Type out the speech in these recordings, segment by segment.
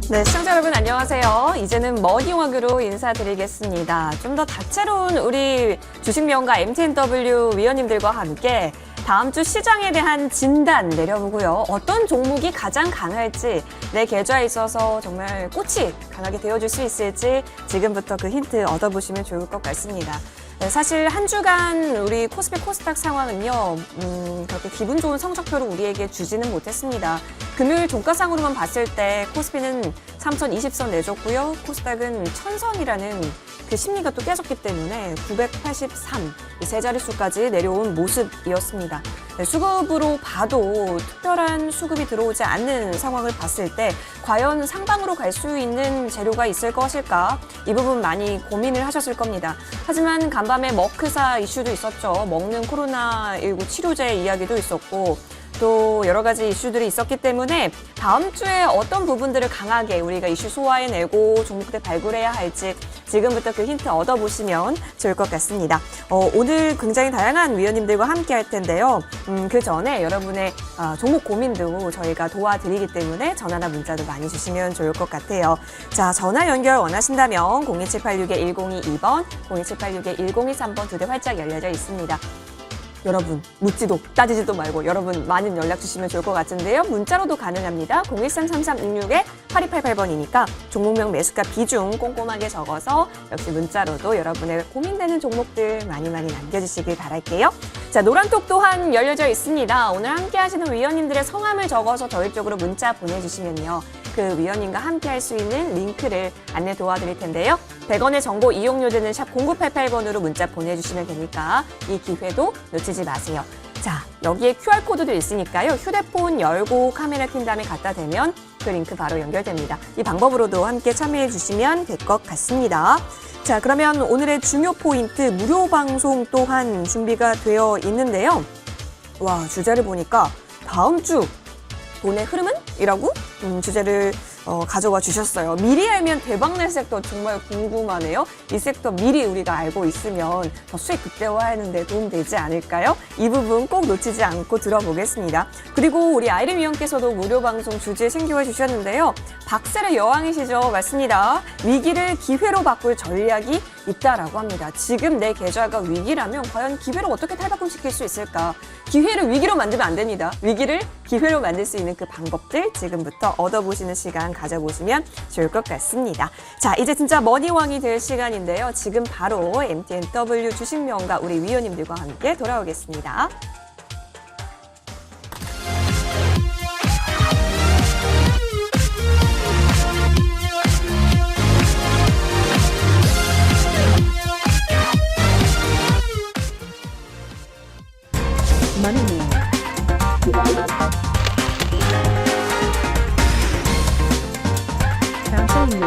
네, 시청자 여러분 안녕하세요. 이제는 머니워크로 인사드리겠습니다. 좀 더 다채로운 우리 주식명가 MTNW 위원님들과 함께 다음 주 시장에 대한 진단 내려보고요. 어떤 종목이 가장 강할지, 내 계좌에 있어서 정말 꽃이 강하게 되어줄 수 있을지 지금부터 그 힌트 얻어보시면 좋을 것 같습니다. 네, 사실 한 주간 우리 코스피 코스닥 상황은요, 그렇게 기분 좋은 성적표를 우리에게 주지는 못했습니다. 금요일 종가상으로만 봤을 때 코스피는 3020선 내줬고요. 코스닥은 1000선이라는 그 심리가 또 깨졌기 때문에 983, 이 세 자릿수까지 내려온 모습이었습니다. 네, 수급으로 봐도 특별한 수급이 들어오지 않는 상황을 봤을 때 과연 상방으로 갈 수 있는 재료가 있을 것일까? 이 부분 많이 고민을 하셨을 겁니다. 하지만 간밤에 머크사 이슈도 있었죠. 먹는 코로나19 치료제 이야기도 있었고 또 여러 가지 이슈들이 있었기 때문에 다음 주에 어떤 부분들을 강하게 우리가 이슈 소화해내고 종목들 발굴해야 할지 지금부터 그 힌트 얻어보시면 좋을 것 같습니다. 오늘 굉장히 다양한 위원님들과 함께 할 텐데요. 그 전에 여러분의 종목 고민도 저희가 도와드리기 때문에 전화나 문자도 많이 주시면 좋을 것 같아요. 자, 전화 연결 원하신다면 02786-1022번, 02786-1023번 두 대 활짝 열려져 있습니다. 여러분 묻지도 따지지도 말고 여러분 많은 연락 주시면 좋을 것 같은데요. 문자로도 가능합니다. 013-3366-8288번이니까 종목명 매수가 비중 꼼꼼하게 적어서 역시 문자로도 여러분의 고민되는 종목들 많이 남겨주시길 바랄게요. 자, 노란톡 또한 열려져 있습니다. 오늘 함께 하시는 위원님들의 성함을 적어서 저희 쪽으로 문자 보내주시면요. 그 위원님과 함께 할 수 있는 링크를 안내 도와드릴 텐데요. 100원의 정보 이용료되는 샵 0988번으로 문자 보내주시면 되니까 이 기회도 놓치지 마세요. 자, 여기에 QR코드도 있으니까요. 휴대폰 열고 카메라 킨 다음에 갖다 대면 그 링크 바로 연결됩니다. 이 방법으로도 함께 참여해 주시면 될 것 같습니다. 자, 그러면 오늘의 중요 포인트 무료 방송 또한 준비가 되어 있는데요. 와, 주제를 보니까 다음 주 돈의 흐름은? 이라고 주제를 가져와 주셨어요. 미리 알면 대박날 섹터 정말 궁금하네요. 이 섹터 미리 우리가 알고 있으면 더 수익 극대화하는 데 도움되지 않을까요? 이 부분 꼭 놓치지 않고 들어보겠습니다. 그리고 우리 아이린 위원께서도 무료 방송 주제 신규해 주셨는데요. 박세의 여왕이시죠? 맞습니다. 위기를 기회로 바꿀 전략이 있다라고 합니다. 지금 내 계좌가 위기라면 과연 기회를 어떻게 탈바꿈시킬 수 있을까? 기회를 위기로 만들면 안 됩니다. 위기를 기회로 만들 수 있는 그 방법들 지금부터 얻어보시는 시간 가져보시면 좋을 것 같습니다. 자, 이제 진짜 머니왕이 될 시간인데요. 지금 바로 MTNW 주식명가 우리 위원님들과 함께 돌아오겠습니다. 머니님 장성님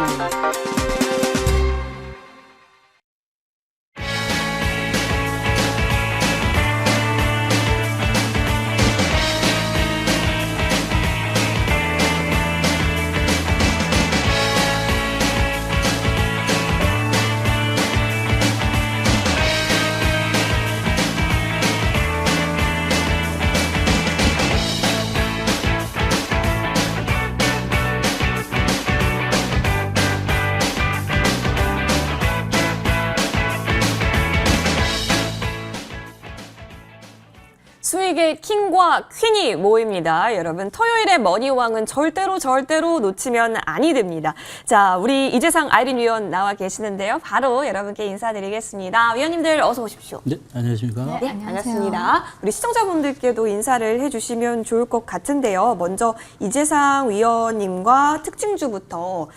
수익의 킹과 퀸이 모입니다. 여러분, 토요일의 머니왕은 절대로 놓치면 아니 됩니다. 자, 우리 이재상 아이린 위원 나와 계시는데요. 바로 여러분께 인사드리겠습니다. 위원님들 어서 오십시오. 네, 안녕하십니까? 네, 반갑습니다. 우리 시청자분들께도 인사를 해주시면 좋을 것 같은데요. 먼저 이재상 위원님과 특징주부터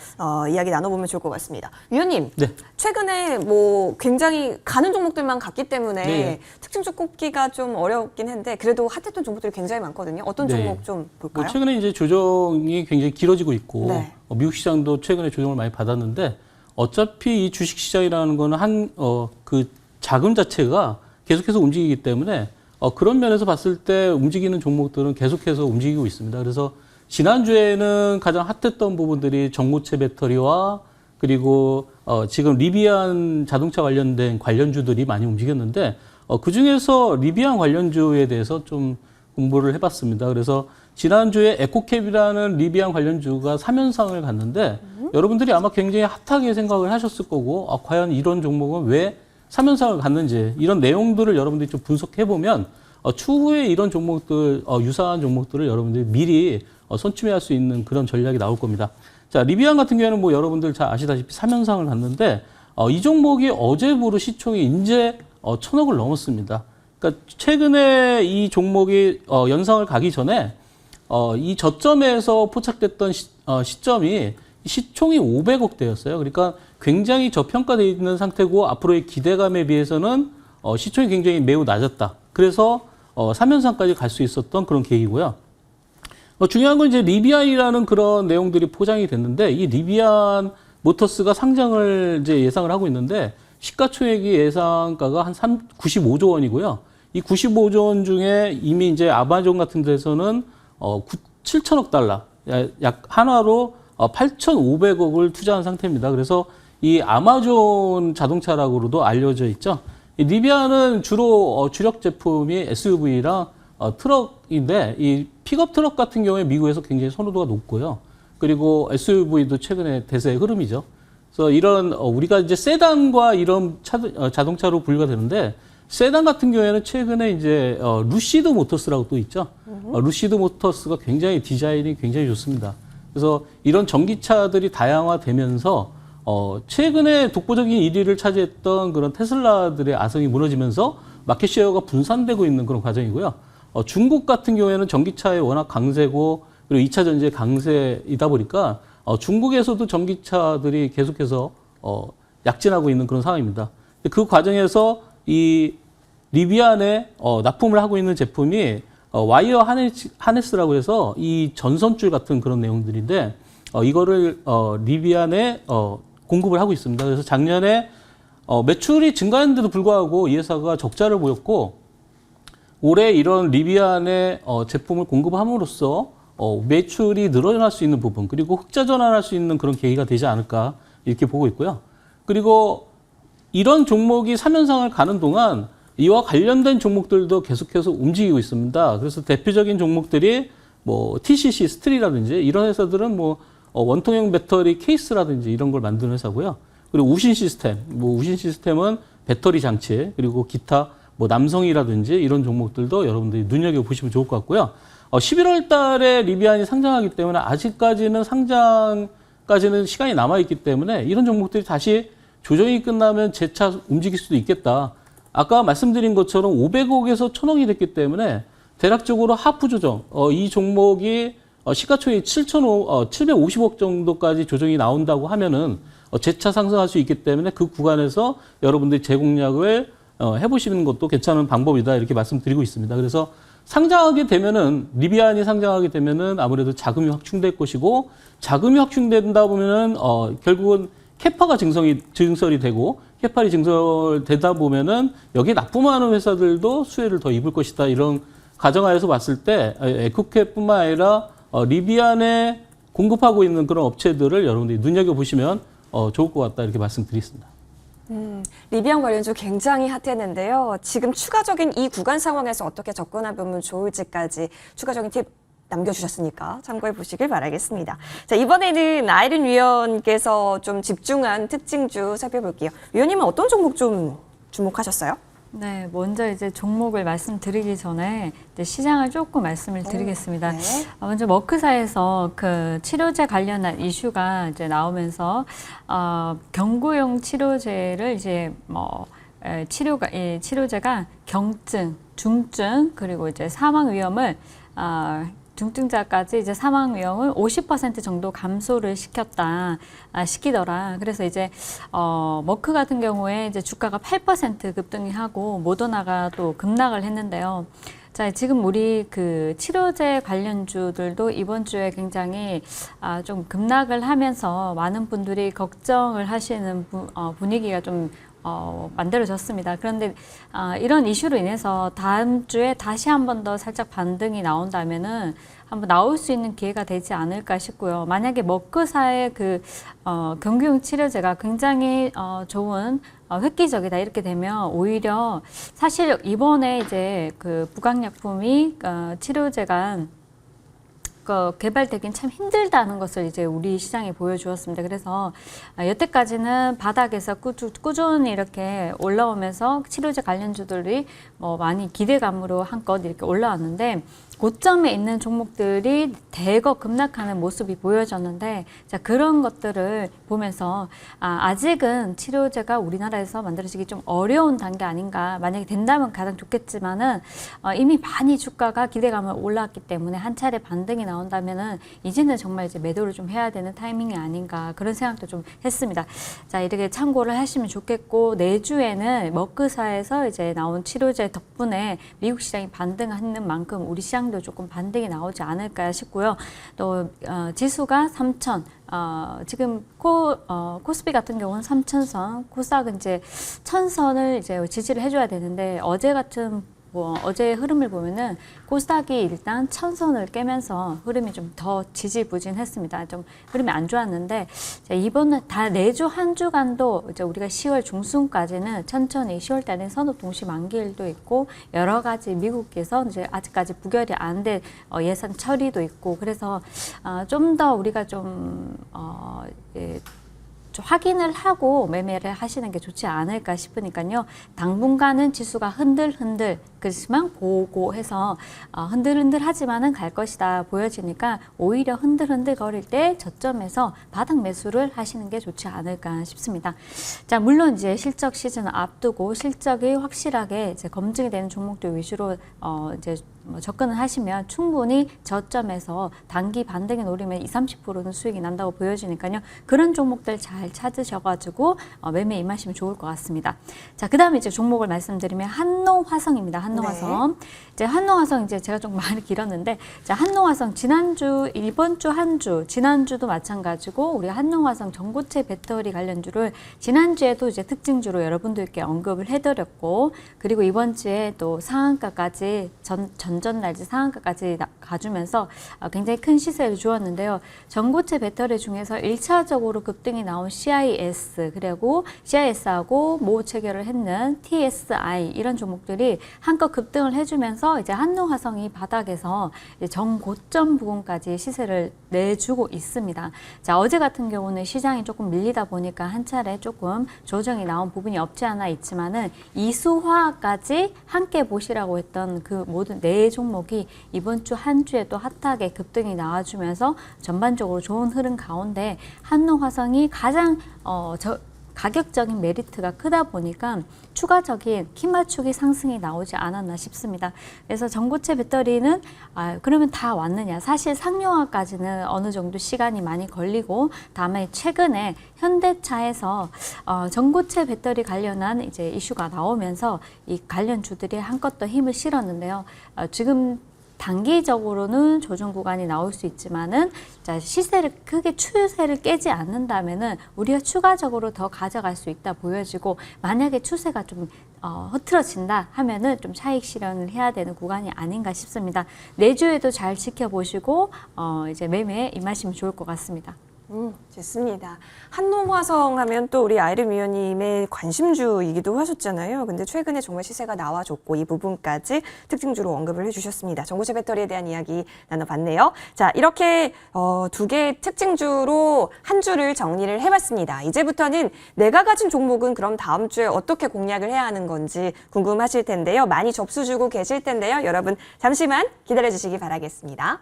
이야기 나눠보면 좋을 것 같습니다. 위원님, 네. 최근에 뭐 굉장히 가는 종목들만 갔기 때문에 네. 특징주 꼽기가 좀 어렵긴 한데 그래도 핫했던 종목들이 굉장히 많거든요. 어떤 네. 종목 좀 볼까요? 최근에 이제 조정이 굉장히 길어지고 있고 네. 미국 시장도 최근에 조정을 많이 받았는데 어차피 이 주식 시장이라는 거는 그 자금 자체가 계속해서 움직이기 때문에 그런 면에서 봤을 때 움직이는 종목들은 계속해서 움직이고 있습니다. 그래서 지난주에는 가장 핫했던 부분들이 전고체 배터리와 그리고 지금 리비안 자동차 관련된 관련주들이 많이 움직였는데 그중에서 리비안 관련주에 대해서 좀 공부를 해봤습니다. 그래서 지난주에 에코캡이라는 리비안 관련주가 3연상을 갔는데 여러분들이 아마 굉장히 핫하게 생각을 하셨을 거고 과연 이런 종목은 왜 3연상을 갔는지 이런 내용들을 여러분들이 좀 분석해보면 추후에 이런 종목들, 유사한 종목들을 여러분들이 미리 선취할 수 있는 그런 전략이 나올 겁니다. 자, 리비안 같은 경우에는 뭐 여러분들 잘 아시다시피 3연상을 갔는데 이 종목이 어제부로 시총이 이제 1,000억을 넘었습니다. 그러니까 최근에 이 종목이 연상을 가기 전에 이 저점에서 포착됐던 시점이 시총이 500억대였어요. 그러니까 굉장히 저평가되어 있는 상태고 앞으로의 기대감에 비해서는 시총이 굉장히 매우 낮았다. 그래서 3연상까지 갈 수 있었던 그런 계기고요. 중요한 건 이제 리비안이라는 그런 내용들이 포장이 됐는데 이 리비안 모터스가 상장을 이제 예상을 하고 있는데 시가총액이 예상가가 한 95조 원이고요. 이 95조 원 중에 이미 이제 아마존 같은 데서는 7천억 달러, 약 한화로 8,500억을 투자한 상태입니다. 그래서 이 아마존 자동차라고도 알려져 있죠. 이 리비안은 주로 주력 제품이 SUV랑 트럭인데 이 픽업 트럭 같은 경우에 미국에서 굉장히 선호도가 높고요. 그리고 SUV도 최근에 대세의 흐름이죠. 그래서 이런 우리가 이제 세단과 이런 자동차로 분류가 되는데 세단 같은 경우에는 최근에 이제 루시드 모터스라고 또 있죠. 루시드 모터스가 굉장히 디자인이 굉장히 좋습니다. 그래서 이런 전기차들이 다양화되면서 최근에 독보적인 1위를 차지했던 그런 테슬라들의 아성이 무너지면서 마켓 쉐어가 분산되고 있는 그런 과정이고요. 중국 같은 경우에는 전기차에 워낙 강세고 그리고 2차 전지의 강세이다 보니까 중국에서도 전기차들이 계속해서 약진하고 있는 그런 상황입니다. 그 과정에서 이 리비안에 납품을 하고 있는 제품이 와이어 하네스라고 해서 이 전선줄 같은 그런 내용들인데 이거를 리비안에 공급을 하고 있습니다. 그래서 작년에 매출이 증가했는데도 불구하고 이 회사가 적자를 보였고 올해 이런 리비안의 제품을 공급함으로써 매출이 늘어날 수 있는 부분 그리고 흑자 전환할 수 있는 그런 계기가 되지 않을까 이렇게 보고 있고요. 그리고 이런 종목이 3연상을 가는 동안 이와 관련된 종목들도 계속해서 움직이고 있습니다. 그래서 대표적인 종목들이 뭐 TCC 스트리라든지 이런 회사들은 뭐 원통형 배터리 케이스라든지 이런 걸 만드는 회사고요. 그리고 우신 시스템, 뭐 우신 시스템은 배터리 장치 그리고 기타 뭐 남성이라든지 이런 종목들도 여러분들이 눈여겨보시면 좋을 것 같고요. 11월 달에 리비안이 상장하기 때문에 아직까지는 상장까지는 시간이 남아있기 때문에 이런 종목들이 다시 조정이 끝나면 재차 움직일 수도 있겠다. 아까 말씀드린 것처럼 500억에서 1,000억이 됐기 때문에 대략적으로 하프 조정, 이 종목이 시가총액 750억 정도까지 조정이 나온다고 하면은 재차 상승할 수 있기 때문에 그 구간에서 여러분들이 재공략을 해보시는 것도 괜찮은 방법이다 이렇게 말씀드리고 있습니다. 그래서 상장하게 되면은 리비안이 상장하게 되면은 아무래도 자금이 확충될 것이고 자금이 확충된다 보면은 결국은 캐파가 증설이 되고 캐파리 증설되다 보면은 여기에 납품하는 회사들도 수혜를 더 입을 것이다 이런 가정하에서 봤을 때 에코캡뿐만 아니라 리비안에 공급하고 있는 그런 업체들을 여러분들이 눈여겨보시면 좋을 것 같다 이렇게 말씀드리겠습니다. 리비안 관련주 굉장히 핫했는데요. 지금 추가적인 이 구간 상황에서 어떻게 접근하면 좋을지까지 추가적인 팁 남겨주셨으니까 참고해 보시길 바라겠습니다. 자, 이번에는 아이린 위원께서 좀 집중한 특징주 살펴볼게요. 위원님은 어떤 종목 좀 주목하셨어요? 네, 먼저 이제 종목을 말씀드리기 전에 이제 시장을 조금 말씀을 드리겠습니다. 네. 먼저 머크사에서 그 치료제 관련한 이슈가 이제 나오면서 경구용 치료제를 이제 뭐 이 치료제가 경증, 중증 그리고 이제 사망 위험을 중증자까지 이제 사망 위험을 50% 정도 감소를 시키더라. 그래서 이제 머크 같은 경우에 이제 주가가 8% 급등이 하고 모더나가 또 급락을 했는데요. 자, 지금 우리 그 치료제 관련주들도 이번 주에 굉장히 좀 급락을 하면서 많은 분들이 걱정을 하시는 분위기가 좀 만들어졌습니다. 그런데 이런 이슈로 인해서 다음 주에 다시 한 번 더 살짝 반등이 나온다면은 한번 나올 수 있는 기회가 되지 않을까 싶고요. 만약에 머크사의 그 경구용 치료제가 굉장히 좋은 획기적이다 이렇게 되면 오히려 사실 이번에 이제 그 부강약품이 치료제가 개발되긴 참 힘들다는 것을 이제 우리 시장에 보여주었습니다. 그래서 여태까지는 바닥에서 꾸준히 이렇게 올라오면서 치료제 관련주들이 뭐 많이 기대감으로 한껏 이렇게 올라왔는데 고점에 있는 종목들이 대거 급락하는 모습이 보여졌는데 자, 그런 것들을 보면서 아직은 치료제가 우리나라에서 만들어지기 좀 어려운 단계 아닌가. 만약에 된다면 가장 좋겠지만은 이미 많이 주가가 기대감을 올라왔기 때문에 한 차례 반등이 나온다면은 이제는 정말 이제 매도를 좀 해야 되는 타이밍이 아닌가 그런 생각도 좀 했습니다. 자, 이렇게 참고를 하시면 좋겠고 내주에는 머크사에서 이제 나온 치료제 덕분에 미국 시장이 반등하는 만큼 우리 시장도 조금 반등이 나오지 않을까 싶고요. 또 지수가 3,000. 지금 코스피 같은 경우는 3,000선, 코스닥은 이제 1,000선을 이제 지지를 해줘야 되는데 어제 같은 어제의 흐름을 보면은 코스닥이 일단 1,000선을 깨면서 흐름이 좀 더 지지부진했습니다. 좀 흐름이 안 좋았는데 이번은 다 내주 한 주간도 이제 우리가 10월 중순까지는 천천히 10월 달에 선호 동시 만기일도 있고 여러 가지 미국에서 이제 아직까지 부결이 안 된 예산 처리도 있고 그래서 좀 더 우리가 좀 확인을 하고 매매를 하시는 게 좋지 않을까 싶으니까요. 당분간은 지수가 흔들흔들 그렇지만 보고해서 흔들흔들 하지만은 갈 것이다 보여지니까 오히려 흔들흔들 거릴 때 저점에서 바닥 매수를 하시는 게 좋지 않을까 싶습니다. 자, 물론 이제 실적 시즌을 앞두고 실적이 확실하게 이제 검증이 되는 종목들 위주로 이제 접근을 하시면 충분히 저점에서 단기 반등에 노리면 20-30%는 수익이 난다고 보여지니까요. 그런 종목들 잘 찾으셔가지고 매매 임하시면 좋을 것 같습니다. 자, 그 다음에 이제 종목을 말씀드리면 한노화성입니다. 한노화성. 네. 이제 한노화성 이제 제가 좀 말이 길었는데, 자, 한노화성 지난주, 이번 주 한 주, 지난주도 마찬가지고 우리 한노화성 전고체 배터리 관련주를 지난주에도 이제 특징주로 여러분들께 언급을 해드렸고, 그리고 이번 주에 또 상한가까지 전날지 상한가까지 가주면서 굉장히 큰 시세를 주었는데요. 전고체 배터리 중에서 1차적으로 급등이 나온 CIS, 그리고 CIS하고 모호 체결을 했는 TSI 이런 종목들이 한껏 급등을 해주면서 이제 한노화성이 바닥에서 이제 정고점 부근까지 시세를 내주고 있습니다. 자, 어제 같은 경우는 시장이 조금 밀리다 보니까 한 차례 조금 조정이 나온 부분이 없지 않아 있지만은 이수화까지 함께 보시라고 했던 그 모든 네 종목이 이번 주 한 주에 또 핫하게 급등이 나와주면서 전반적으로 좋은 흐름 가운데 한노화성이 가장 가격적인 메리트가 크다 보니까 추가적인 키 맞추기 상승이 나오지 않았나 싶습니다. 그래서 전고체 배터리는 그러면 다 왔느냐? 사실 상용화까지는 어느 정도 시간이 많이 걸리고 다음에 최근에 현대차에서 전고체 배터리 관련한 이제 이슈가 나오면서 이 관련주들이 한껏 더 힘을 실었는데요. 지금 단기적으로는 조정 구간이 나올 수 있지만은 자, 시세를 크게 추세를 깨지 않는다면은 우리가 추가적으로 더 가져갈 수 있다 보여지고 만약에 추세가 좀 흐트러진다 하면은 좀 차익 실현을 해야 되는 구간이 아닌가 싶습니다. 내주에도 잘 지켜보시고 이제 매매에 임하시면 좋을 것 같습니다. 좋습니다. 한노화성 하면 또 우리 아이림 위원님의 관심주이기도 하셨잖아요. 근데 최근에 정말 시세가 나와줬고 이 부분까지 특징주로 언급을 해주셨습니다. 전고체 배터리에 대한 이야기 나눠봤네요. 자, 이렇게 두 개의 특징주로 한 주를 정리를 해봤습니다. 이제부터는 내가 가진 종목은 그럼 다음 주에 어떻게 공략을 해야 하는 건지 궁금하실 텐데요. 많이 접수 주고 계실 텐데요. 여러분 잠시만 기다려주시기 바라겠습니다.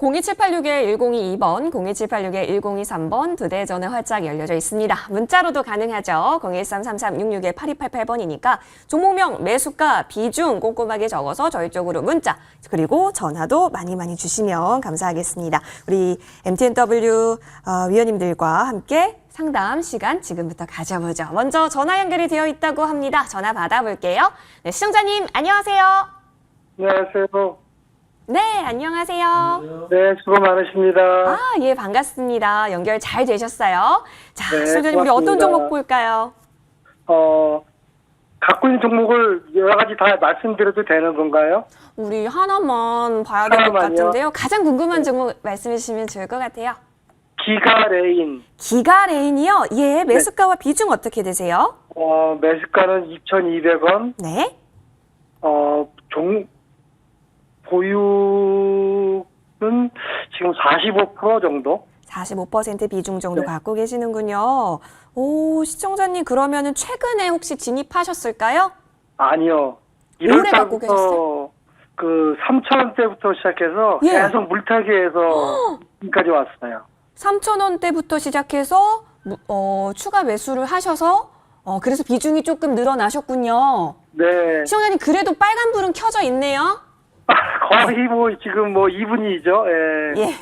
(02786에 1022번) 02786에 1023번 두 대 전화 활짝 열려져 있습니다. 문자로도 가능하죠. 013-3366-8288번이니까 종목명, 매수가, 비중 꼼꼼하게 적어서 저희 쪽으로 문자 그리고 전화도 많이 주시면 감사하겠습니다. 우리 MTNW 위원님들과 함께 상담 시간 지금부터 가져보죠. 먼저 전화 연결이 되어 있다고 합니다. 전화 받아볼게요. 네, 시청자님 안녕하세요. 안녕하세요. 네, 안녕하세요. 네, 수고 많으십니다. 아, 예, 반갑습니다. 연결 잘 되셨어요. 자, 네, 시청자님, 우리 어떤 고맙습니다. 종목 볼까요? 갖고 있는 종목을 여러 가지 다 말씀드려도 되는 건가요? 우리 하나만 봐야 될 것 하나만요? 같은데요. 가장 궁금한 종목 말씀해 주시면 좋을 것 같아요. 기가레인. 기가레인이요? 예, 매수가와 비중 어떻게 되세요? 매수가는 2,200원. 네. 보유는 지금 45% 정도? 45% 비중 정도 네. 갖고 계시는군요. 오, 시청자님, 그러면은 최근에 혹시 진입하셨을까요? 아니요. 오래 갖고 1월달부터 그 3,000원대부터 시작해서 예. 계속 물타기해서 지금까지 왔어요. 3,000원대부터 시작해서 추가 매수를 하셔서 그래서 비중이 조금 늘어나셨군요. 네. 시청자님, 그래도 빨간불은 켜져 있네요. 거의 뭐 지금 뭐 2분이죠. 예. 예.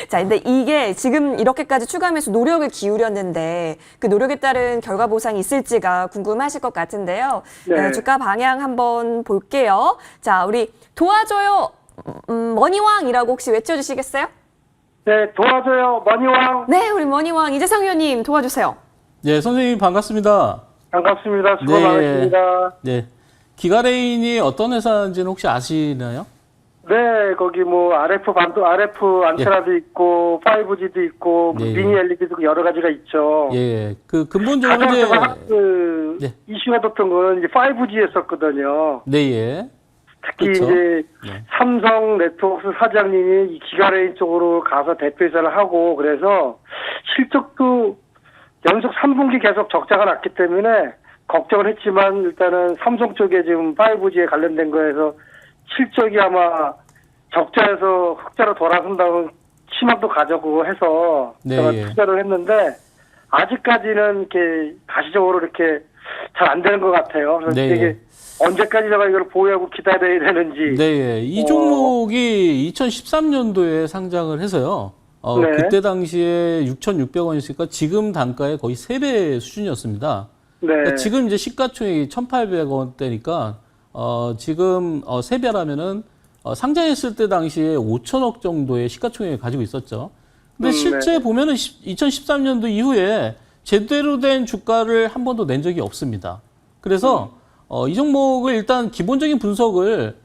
자, 근데 이게 지금 이렇게까지 추가 매수 노력을 기울였는데 그 노력에 따른 결과 보상이 있을지가 궁금하실 것 같은데요. 네. 주가 방향 한번 볼게요. 자, 우리 도와줘요 머니왕이라고 혹시 외쳐주시겠어요? 네, 도와줘요, 머니왕. 네, 우리 머니왕 이재상 의원님 도와주세요. 네, 선생님 반갑습니다. 반갑습니다. 수고 네. 많으십니다. 네. 기가레인이 어떤 회사인지는 혹시 아시나요? 네, 거기 뭐 RF 안테나도 있고 5G도 있고 예, 예. 미니 LED도 여러 가지가 있죠. 예. 그 근본적으로 가장 이제 그 네. 이슈가 됐던 거는 이제 5G였었거든요. 네, 예. 특히 그렇죠. 이제 네. 삼성 네트워크 사장님이 이 기가레인 쪽으로 가서 대표이사를 하고 그래서 실적도 연속 3분기 계속 적자가 났기 때문에 걱정을 했지만 일단은 삼성 쪽에 지금 5G에 관련된 거에서 실적이 아마 적자에서 흑자로 돌아선다는 희망도 가져고 해서 네, 제가 예. 투자를 했는데 아직까지는 이렇게 가시적으로 이렇게 잘 안 되는 것 같아요. 그래서 네, 이게 예. 언제까지 제가 이걸 보유하고 기다려야 되는지. 네, 예. 이 종목이 2013년도에 상장을 해서요. 네. 그때 당시에 6,600원이었으니까 지금 단가의 거의 3배 수준이었습니다. 네. 그러니까 지금 이제 시가총액이 1,800원대니까 지금 3배라면은 상장했을 때 당시에 5천억 정도의 시가총액을 가지고 있었죠. 근데 실제 네. 보면은 2013년도 이후에 제대로 된 주가를 한 번도 낸 적이 없습니다. 그래서 이 종목을 일단 기본적인 분석을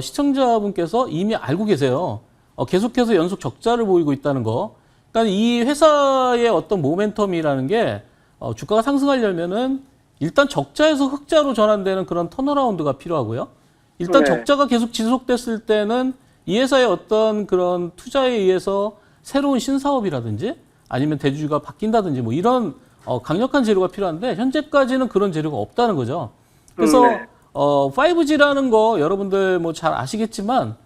시청자분께서 이미 알고 계세요. 계속해서 연속 적자를 보이고 있다는 거. 그러니까 이 회사의 어떤 모멘텀이라는 게 주가가 상승하려면은 일단 적자에서 흑자로 전환되는 그런 턴어라운드가 필요하고요. 일단 네. 적자가 계속 지속됐을 때는 이 회사의 어떤 그런 투자에 의해서 새로운 신사업이라든지 아니면 대주주가 바뀐다든지 뭐 이런 강력한 재료가 필요한데 현재까지는 그런 재료가 없다는 거죠. 그래서 네. 5G라는 거 여러분들 뭐 잘 아시겠지만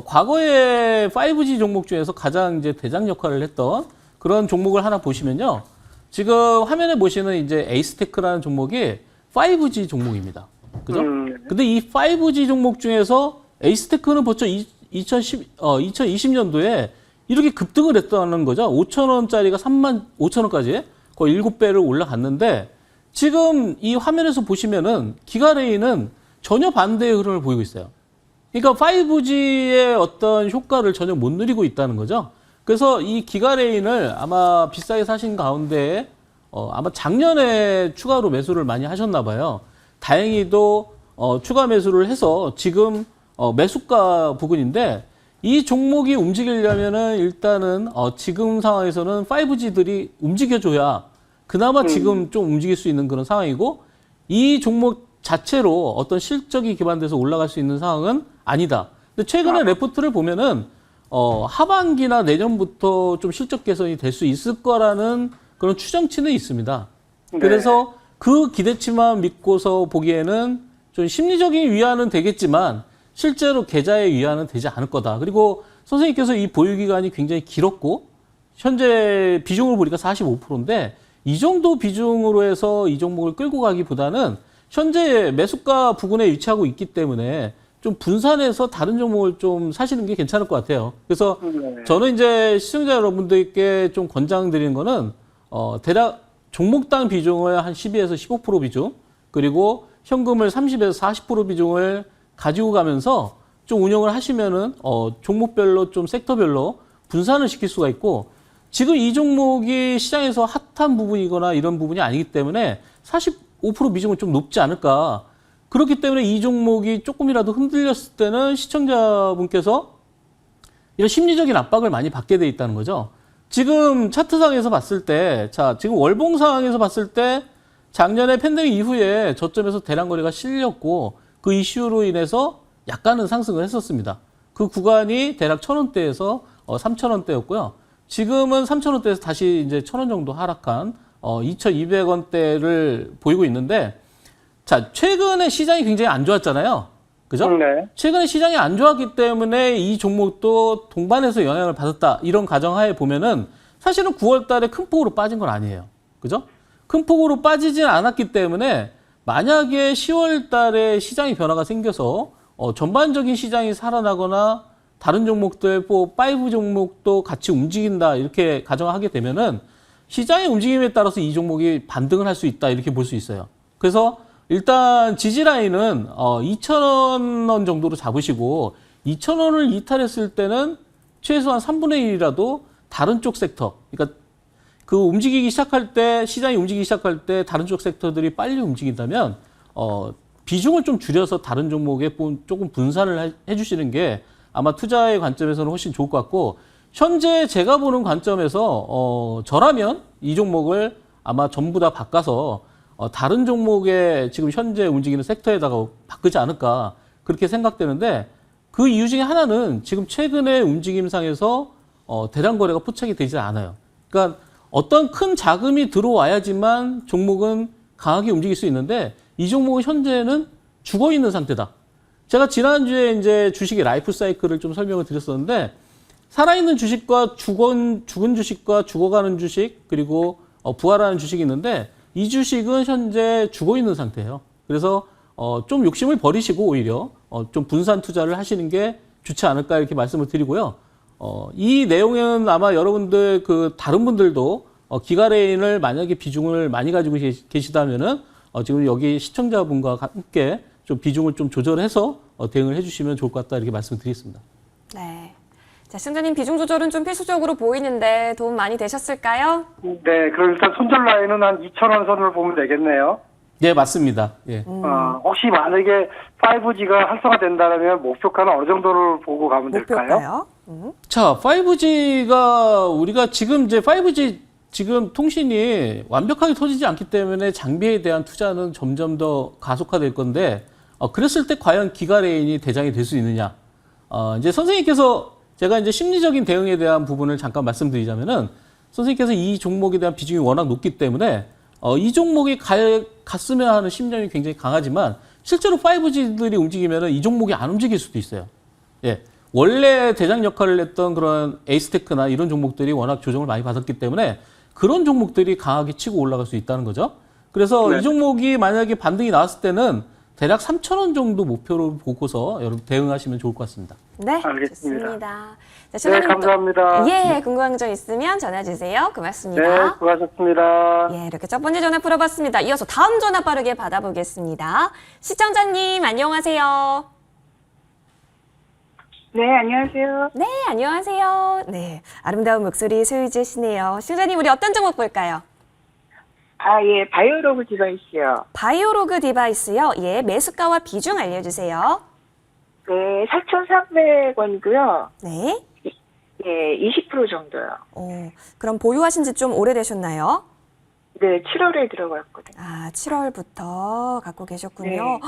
과거에 5G 종목 중에서 가장 이제 대장 역할을 했던 그런 종목을 하나 보시면요. 지금 화면에 보시는 이제 에이스테크라는 종목이 5G 종목입니다. 그죠? 근데 이 5G 종목 중에서 에이스테크는 벌써 2020년도에 이렇게 급등을 했다는 거죠. 5,000원짜리가 35,000원까지 거의 7배를 올라갔는데 지금 이 화면에서 보시면은 기가레인은 전혀 반대의 흐름을 보이고 있어요. 그러니까 5G의 어떤 효과를 전혀 못 누리고 있다는 거죠. 그래서 이 기가레인을 아마 비싸게 사신 가운데 아마 작년에 추가로 매수를 많이 하셨나 봐요. 다행히도 추가 매수를 해서 지금 매수가 부근인데 이 종목이 움직이려면은 일단은 지금 상황에서는 5G들이 움직여줘야 그나마 지금 좀 움직일 수 있는 그런 상황이고 이 종목 자체로 어떤 실적이 기반돼서 올라갈 수 있는 상황은 아니다. 근데 최근에 레포트를 보면은 하반기나 내년부터 좀 실적 개선이 될 수 있을 거라는 그런 추정치는 있습니다. 네. 그래서 그 기대치만 믿고서 보기에는 좀 심리적인 위안은 되겠지만 실제로 계좌의 위안은 되지 않을 거다. 그리고 선생님께서 이 보유 기간이 굉장히 길었고 현재 비중을 보니까 45%인데 이 정도 비중으로 해서 이 종목을 끌고 가기보다는 현재 매수가 부근에 위치하고 있기 때문에 좀 분산해서 다른 종목을 좀 사시는 게 괜찮을 것 같아요. 그래서 저는 이제 시청자 여러분들께 좀 권장드리는 거는 대략 종목당 비중을 한 12에서 15% 비중 그리고 현금을 30에서 40% 비중을 가지고 가면서 좀 운영을 하시면은 종목별로 좀 섹터별로 분산을 시킬 수가 있고 지금 이 종목이 시장에서 핫한 부분이거나 이런 부분이 아니기 때문에 45% 비중은 좀 높지 않을까. 그렇기 때문에 이 종목이 조금이라도 흔들렸을 때는 시청자분께서 이런 심리적인 압박을 많이 받게 돼 있다는 거죠. 지금 차트상에서 봤을 때, 자, 지금 월봉 상황에서 봤을 때 작년에 팬데믹 이후에 저점에서 대량 거래가 실렸고 그 이슈로 인해서 약간은 상승을 했었습니다. 그 구간이 대략 1,000원대에서 3,000원대였고요. 지금은 3,000원대에서 다시 이제 1,000원 정도 하락한 2,200원대를 보이고 있는데 자, 최근에 시장이 굉장히 안 좋았잖아요. 그죠? 네. 최근에 시장이 안 좋았기 때문에 이 종목도 동반해서 영향을 받았다. 이런 가정하에 보면은 사실은 9월 달에 큰 폭으로 빠진 건 아니에요. 그죠? 큰 폭으로 빠지진 않았기 때문에 만약에 10월 달에 시장이 변화가 생겨서 전반적인 시장이 살아나거나 다른 종목들, 5 종목도 같이 움직인다. 이렇게 가정하게 되면은 시장의 움직임에 따라서 이 종목이 반등을 할 수 있다. 이렇게 볼 수 있어요. 그래서 일단 지지라인은 2,000원 정도로 잡으시고 2,000원을 이탈했을 때는 최소한 3분의 1이라도 다른 쪽 섹터, 그러니까 그 움직이기 시작할 때 시장이 움직이기 시작할 때 다른 쪽 섹터들이 빨리 움직인다면 비중을 좀 줄여서 다른 종목에 조금 분산을 해주시는 게 아마 투자의 관점에서는 훨씬 좋을 것 같고 현재 제가 보는 관점에서 저라면 이 종목을 아마 전부 다 바꿔서 다른 종목에 지금 현재 움직이는 섹터에다가 바꾸지 않을까 그렇게 생각되는데 그 이유 중에 하나는 지금 최근의 움직임상에서 대량 거래가 포착이 되지 않아요. 그러니까 어떤 큰 자금이 들어와야지만 종목은 강하게 움직일 수 있는데 이 종목은 현재는 죽어 있는 상태다. 제가 지난주에 이제 주식의 라이프 사이클을 좀 설명을 드렸었는데 살아있는 주식과 죽은 주식과 죽어가는 주식 그리고 부활하는 주식이 있는데 이 주식은 현재 죽어 있는 상태예요. 그래서 좀 욕심을 버리시고 오히려 좀 분산 투자를 하시는 게 좋지 않을까 이렇게 말씀을 드리고요. 이 내용은 아마 여러분들 그 다른 분들도 기가레인을 만약에 비중을 많이 가지고 계시다면은 지금 여기 시청자분과 함께 좀 비중을 좀 조절해서 대응을 해주시면 좋을 것 같다 이렇게 말씀드리겠습니다. 네. 자, 시청자님 비중 조절은 좀 필수적으로 보이는데 도움 많이 되셨을까요? 네, 그럼 일단 손절 라인은 한 2,000원 선을 보면 되겠네요. 네, 맞습니다. 예. 혹시 만약에 5G가 활성화된다면 목표가는 어느 정도를 보고 가면 될까요? 목표가요? 자, 5G가 우리가 지금 이제 5G 지금 통신이 완벽하게 터지지 않기 때문에 장비에 대한 투자는 점점 더 가속화될 건데 그랬을 때 과연 기가레인이 대장이 될 수 있느냐? 이제 선생님께서 제가 이제 심리적인 대응에 대한 부분을 잠깐 말씀드리자면은 선생님께서 이 종목에 대한 비중이 워낙 높기 때문에 이 종목이 갔으면 하는 심정이 굉장히 강하지만 실제로 5G들이 움직이면은 이 종목이 안 움직일 수도 있어요. 예. 원래 대장 역할을 했던 그런 에이스테크나 이런 종목들이 워낙 조정을 많이 받았기 때문에 그런 종목들이 강하게 치고 올라갈 수 있다는 거죠. 그래서 네. 이 종목이 만약에 반등이 나왔을 때는 대략 3,000원 정도 목표로 보고서 여러분 대응하시면 좋을 것 같습니다. 네, 알겠습니다. 좋습니다. 자, 네, 시청자님 또- 감사합니다. 예, 궁금한 점 있으면 전화 주세요. 고맙습니다. 네, 수고하셨습니다. 예, 이렇게 첫 번째 전화 풀어봤습니다. 이어서 다음 전화 빠르게 받아보겠습니다. 시청자님, 안녕하세요. 네, 안녕하세요. 네, 안녕하세요. 네, 아름다운 목소리 소유주시네요. 시청자님, 우리 어떤 종목 볼까요? 예, 바이오로그 디바이스요. 바이오로그 디바이스요. 예, 매수가와 비중 알려주세요. 네, 4,300원이고요. 네. 예, 20% 정도요. 그럼 보유하신 지 좀 오래되셨나요? 네, 7월에 들어갔거든요. 아, 7월부터 갖고 계셨군요. 네.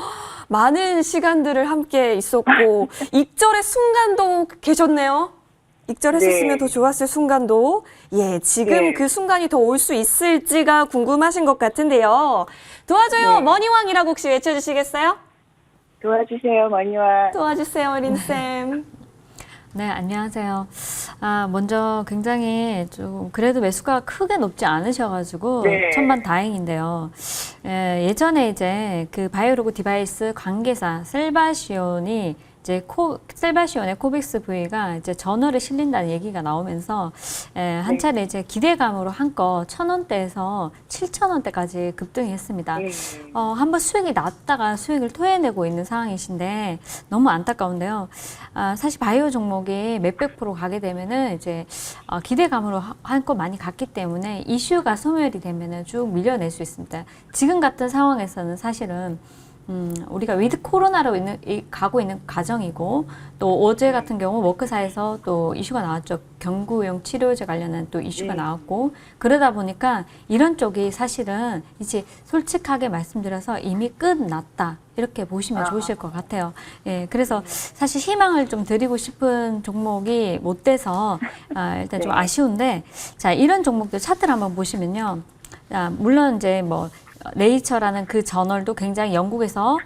많은 시간들을 함께 있었고, 입절의 순간도 계셨네요. 입절했었으면 네. 더 좋았을 순간도. 예, 지금 네. 그 순간이 더 올 수 있을지가 궁금하신 것 같은데요. 도와줘요, 네. 머니왕이라고 혹시 외쳐주시겠어요? 도와주세요, 머니와. 도와주세요, 어린쌤. 네, 안녕하세요. 먼저 굉장히 좀 그래도 매수가 크게 높지 않으셔가지고 네. 천만 다행인데요. 예전에 이제 그 바이오로그 디바이스 관계사 셀바시온이 이제 셀바시온의 코빅스 V가 이제 전월에 실린다는 얘기가 나오면서 한 차례 이제 기대감으로 한껏 1,000원대에서 7,000원대까지 급등했습니다. 네. 한번 수익이 났다가 수익을 토해내고 있는 상황이신데 너무 안타까운데요. 사실 바이오 종목이 몇백 프로 가게 되면은 이제 기대감으로 한껏 많이 갔기 때문에 이슈가 소멸이 되면은 쭉 밀려낼 수 있습니다. 지금 같은 상황에서는 사실은 우리가 위드 코로나로 가고 있는 과정이고 또 어제 같은 경우 워크사에서 또 이슈가 나왔죠. 경구용 치료제 관련한 또 이슈가 나왔고 그러다 보니까 이런 쪽이 사실은 이제 솔직하게 말씀드려서 이미 끝났다. 이렇게 보시면 좋으실 것 같아요. 예, 그래서 사실 희망을 좀 드리고 싶은 종목이 못 돼서 일단 좀 아쉬운데 자, 이런 종목들 차트를 한번 보시면요. 물론 이제 뭐 네이처라는 그 저널도 굉장히 영국에서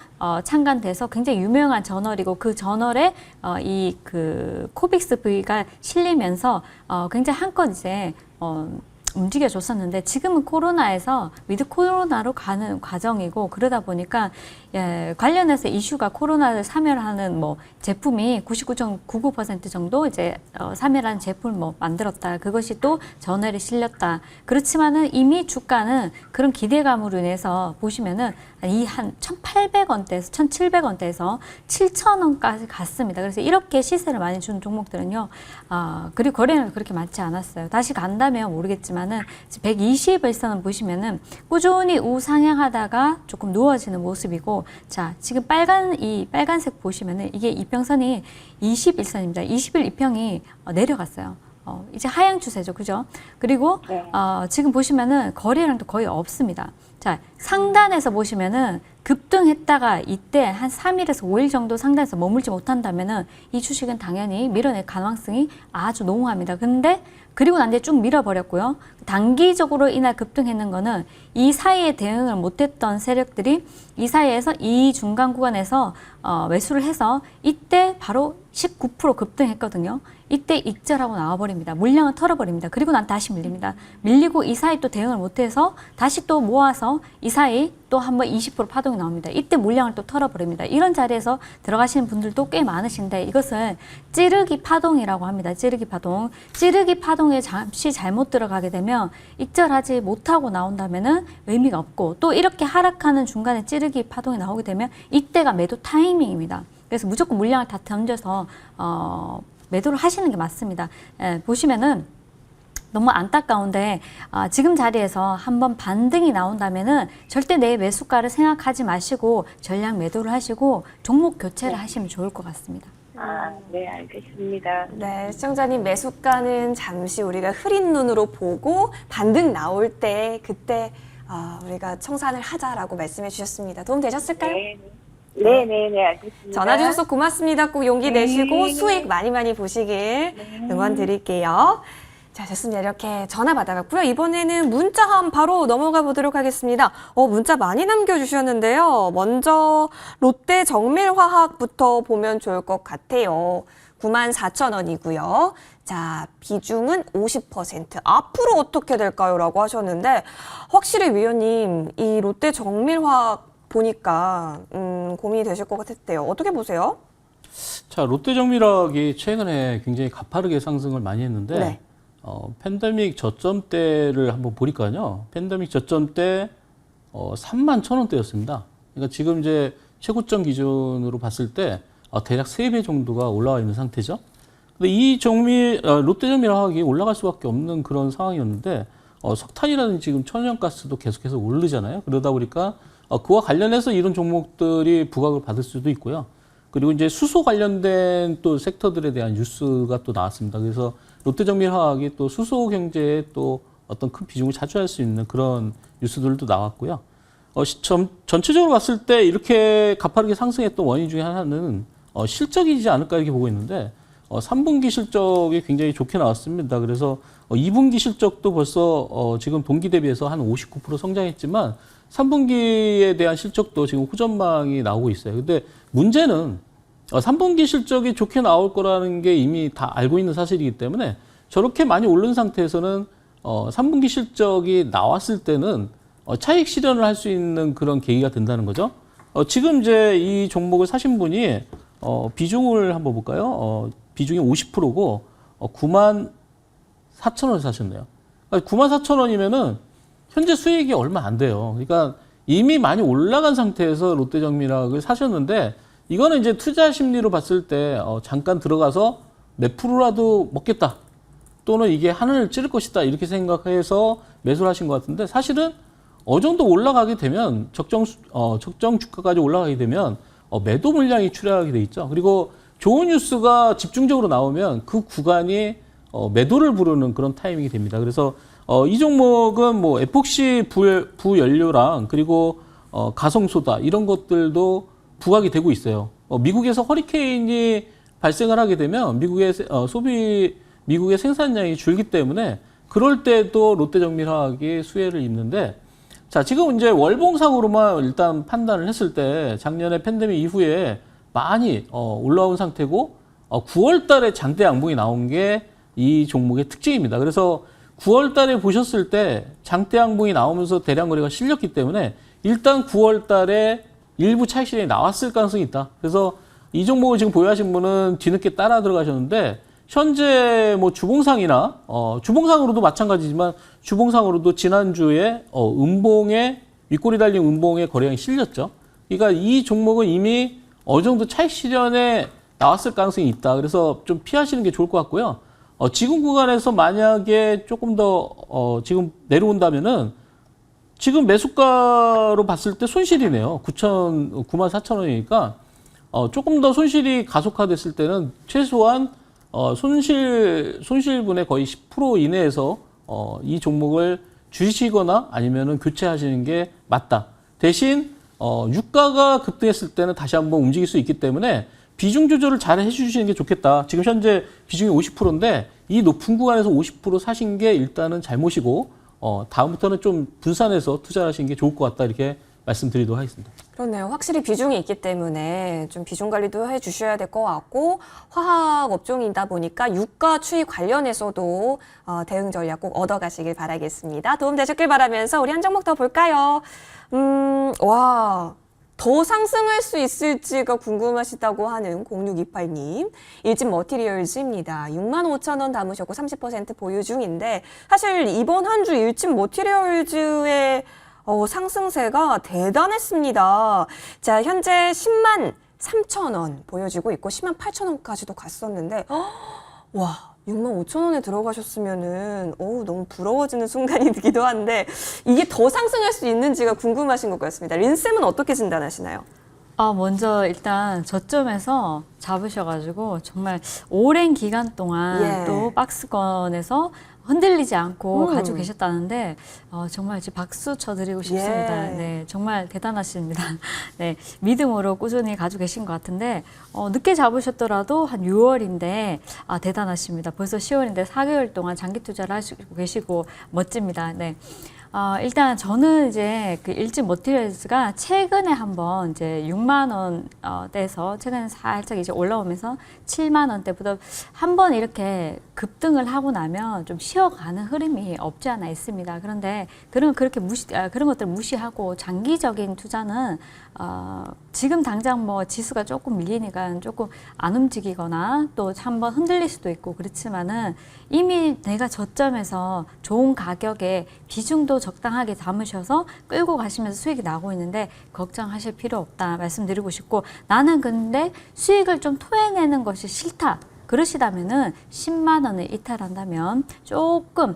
창간돼서 굉장히 유명한 저널이고 그 저널에 이 그 코빅스 V가 실리면서 굉장히 한껏 이제 움직여줬었는데 지금은 코로나에서 위드 코로나로 가는 과정이고 그러다 보니까 관련해서 이슈가 코로나를 사멸하는 뭐 제품이 99.99% 정도 이제 사멸하는 제품을 뭐 만들었다. 그것이 또 저널에 실렸다. 그렇지만은 이미 주가는 그런 기대감으로 인해서 보시면은 이 한 1,800원대에서 1,700원대에서 7,000원까지 갔습니다. 그래서 이렇게 시세를 많이 준 종목들은요. 그리고 거래는 그렇게 많지 않았어요. 다시 간다면 모르겠지만은 120일선을 보시면은 꾸준히 우상향하다가 조금 누워지는 모습이고 자, 지금 빨간색 보시면은 이게 이평선이 21선입니다. 20일 이평이 내려갔어요. 이제 하향 추세죠. 그죠? 그리고 지금 보시면은 거래량도 거의 없습니다. 자, 상단에서 보시면은 급등했다가 이때 한 3일에서 5일 정도 상단에서 머물지 못한다면은 이 주식은 당연히 밀어낼 가능성이 아주 농후합니다. 근데 그리고 난 뒤에 쭉 밀어버렸고요. 단기적으로 이날 급등했는 거는 이 사이에 대응을 못했던 세력들이 이 사이에서 이 중간 구간에서 매수를 해서 이때 바로 19% 급등했거든요. 이때 익절하고 나와버립니다. 물량을 털어버립니다. 그리고 난 다시 밀립니다. 밀리고 이 사이 또 대응을 못해서 다시 또 모아서 이 사이 또 한번 20% 파동이 나옵니다. 이때 물량을 또 털어버립니다. 이런 자리에서 들어가시는 분들도 꽤 많으신데 이것을 찌르기 파동이라고 합니다. 찌르기 파동. 찌르기 파동에 잠시 잘못 들어가게 되면 익절하지 못하고 나온다면은 의미가 없고 또 이렇게 하락하는 중간에 찌르기 파동이 나오게 되면 이때가 매도 타이밍입니다. 그래서 무조건 물량을 다 던져서 매도를 하시는 게 맞습니다. 보시면은 너무 안타까운데 지금 자리에서 한번 반등이 나온다면은 절대 내 매수가를 생각하지 마시고 전량 매도를 하시고 종목 교체를 하시면 좋을 것 같습니다. 네, 알겠습니다. 네, 시청자님 매수가는 잠시 우리가 흐린 눈으로 보고 반등 나올 때 그때 우리가 청산을 하자라고 말씀해 주셨습니다. 도움 되셨을까요? 네, 알겠습니다. 전화 주셔서 고맙습니다. 꼭 용기 내시고 수익 많이 보시길 응원 드릴게요. 자, 좋습니다. 이렇게 전화 받아봤고요. 이번에는 문자 한번 바로 넘어가 보도록 하겠습니다. 문자 많이 남겨주셨는데요. 먼저 롯데 정밀화학부터 보면 좋을 것 같아요. 94,000원이고요. 자, 비중은 50%. 앞으로 어떻게 될까요? 라고 하셨는데 확실히 위원님, 이 롯데 정밀화학 보니까 고민이 되실 것 같았대요. 어떻게 보세요? 자, 롯데정밀화학이 최근에 굉장히 가파르게 상승을 많이 했는데 네. 팬데믹 저점대를 한번 보니까요. 팬데믹 저점대 31,000원대였습니다. 그러니까 지금 이제 최고점 기준으로 봤을 때 대략 3배 정도가 올라와 있는 상태죠. 근데 이 롯데정밀화학이 올라갈 수밖에 없는 그런 상황이었는데 석탄이라든지 지금 천연가스도 계속해서 오르잖아요. 그러다 보니까 그와 관련해서 이런 종목들이 부각을 받을 수도 있고요. 그리고 이제 수소 관련된 또 섹터들에 대한 뉴스가 또 나왔습니다. 그래서 롯데정밀화학이 또 수소 경제에 또 어떤 큰 비중을 차지할 수 있는 그런 뉴스들도 나왔고요. 전체적으로 봤을 때 이렇게 가파르게 상승했던 원인 중에 하나는 실적이지 않을까 이렇게 보고 있는데 3분기 실적이 굉장히 좋게 나왔습니다. 그래서 2분기 실적도 벌써 지금 동기 대비해서 한 59% 성장했지만 3분기에 대한 실적도 지금 호전망이 나오고 있어요. 근데 문제는 3분기 실적이 좋게 나올 거라는 게 이미 다 알고 있는 사실이기 때문에 저렇게 많이 오른 상태에서는 3분기 실적이 나왔을 때는 차익 실현을 할 수 있는 그런 계기가 된다는 거죠. 지금 이제 이 종목을 사신 분이 비중을 한번 볼까요? 비중이 50%고 94,000원 사셨네요. 그러니까 94,000원이면은 현재 수익이 얼마 안 돼요. 그러니까 이미 많이 올라간 상태에서 롯데정밀학을 사셨는데 이거는 이제 투자 심리로 봤을 때 잠깐 들어가서 몇 프로라도 먹겠다. 또는 이게 하늘을 찌를 것이다. 이렇게 생각해서 매수를 하신 것 같은데 사실은 어느 정도 올라가게 되면 적정 주가까지 올라가게 되면 매도 물량이 출하게 돼 있죠. 그리고 좋은 뉴스가 집중적으로 나오면 그 구간이 매도를 부르는 그런 타이밍이 됩니다. 그래서 이 종목은 뭐 에폭시 부연료랑 그리고 가성소다 이런 것들도 부각이 되고 있어요. 미국에서 허리케인이 발생을 하게 되면 미국의 생산량이 줄기 때문에 그럴 때도 롯데정밀화학이 수혜를 입는데 자, 지금 이제 월봉상으로만 일단 판단을 했을 때 작년에 팬데믹 이후에 많이 올라온 상태고 9월 달에 장대 양봉이 나온 게 이 종목의 특징입니다. 그래서 9월 달에 보셨을 때 장대 양봉이 나오면서 대량 거래가 실렸기 때문에 일단 9월 달에 일부 차익 실현이 나왔을 가능성이 있다. 그래서 이 종목을 지금 보유하신 분은 뒤늦게 따라 들어가셨는데 현재 뭐 주봉상이나 주봉상으로도 마찬가지지만 주봉상으로도 지난주에 음봉에 윗꼬리 달린 음봉에 거래량이 실렸죠. 그러니까 이 종목은 이미 어느 정도 차익 실현에 나왔을 가능성이 있다. 그래서 좀 피하시는 게 좋을 것 같고요. 지금 구간에서 만약에 조금 더 지금 내려온다면은 지금 매수가로 봤을 때 손실이네요. 94,000원이니까 조금 더 손실이 가속화됐을 때는 최소한 손실분의 거의 10% 이내에서 이 종목을 주시거나 아니면은 교체하시는 게 맞다. 대신 유가가 급등했을 때는 다시 한번 움직일 수 있기 때문에 비중 조절을 잘 해주시는 게 좋겠다. 지금 현재 비중이 50%인데 이 높은 구간에서 50% 사신 게 일단은 잘못이고 다음부터는 좀 분산해서 투자하시는 게 좋을 것 같다. 이렇게 말씀드리도록 하겠습니다. 그렇네요. 확실히 비중이 있기 때문에 좀 비중 관리도 해주셔야 될 것 같고 화학 업종이다 보니까 유가 추이 관련해서도 대응 전략 꼭 얻어가시길 바라겠습니다. 도움 되셨길 바라면서 우리 한 종목 더 볼까요? 더 상승할 수 있을지가 궁금하시다고 하는 0628님. 일진 머티리얼즈입니다. 65,000원 담으셨고 30% 보유 중인데 사실 이번 한 주 일진 머티리얼즈의 상승세가 대단했습니다. 자, 현재 10만 3,000원 보여지고 있고 10만 8,000원까지도 갔었는데 와, 6만 5천 원에 들어가셨으면은 너무 부러워지는 순간이기도 한데 이게 더 상승할 수 있는지가 궁금하신 것 같습니다. 린쌤은 어떻게 진단하시나요? 먼저 일단 저점에서 잡으셔가지고 정말 오랜 기간 동안 또 박스권에서 흔들리지 않고 가지고 계셨다는데 정말 박수 쳐드리고 싶습니다. 네, 정말 대단하십니다. 네, 믿음으로 꾸준히 가지고 계신 것 같은데 늦게 잡으셨더라도 한 6월인데 대단하십니다. 벌써 10월인데 4개월 동안 장기 투자를 하시고 계시고 멋집니다. 네. 일단 저는 이제 그 일진 머티리얼즈가 최근에 한번 이제 6만 원대에서 최근에 살짝 이제 올라오면서 7만 원대부터 한번 이렇게 급등을 하고 나면 좀 쉬어가는 흐름이 없지 않아 있습니다. 그런데 그런 것들 무시하고 장기적인 투자는 지금 당장 뭐 지수가 조금 밀리니까 조금 안 움직이거나 또 한번 흔들릴 수도 있고 그렇지만은 이미 내가 저점에서 좋은 가격에 비중도 적당하게 담으셔서 끌고 가시면서 수익이 나고 있는데 걱정하실 필요 없다 말씀드리고 싶고 나는 근데 수익을 좀 토해내는 것이 싫다. 그러시다면은 10만 원을 이탈한다면 조금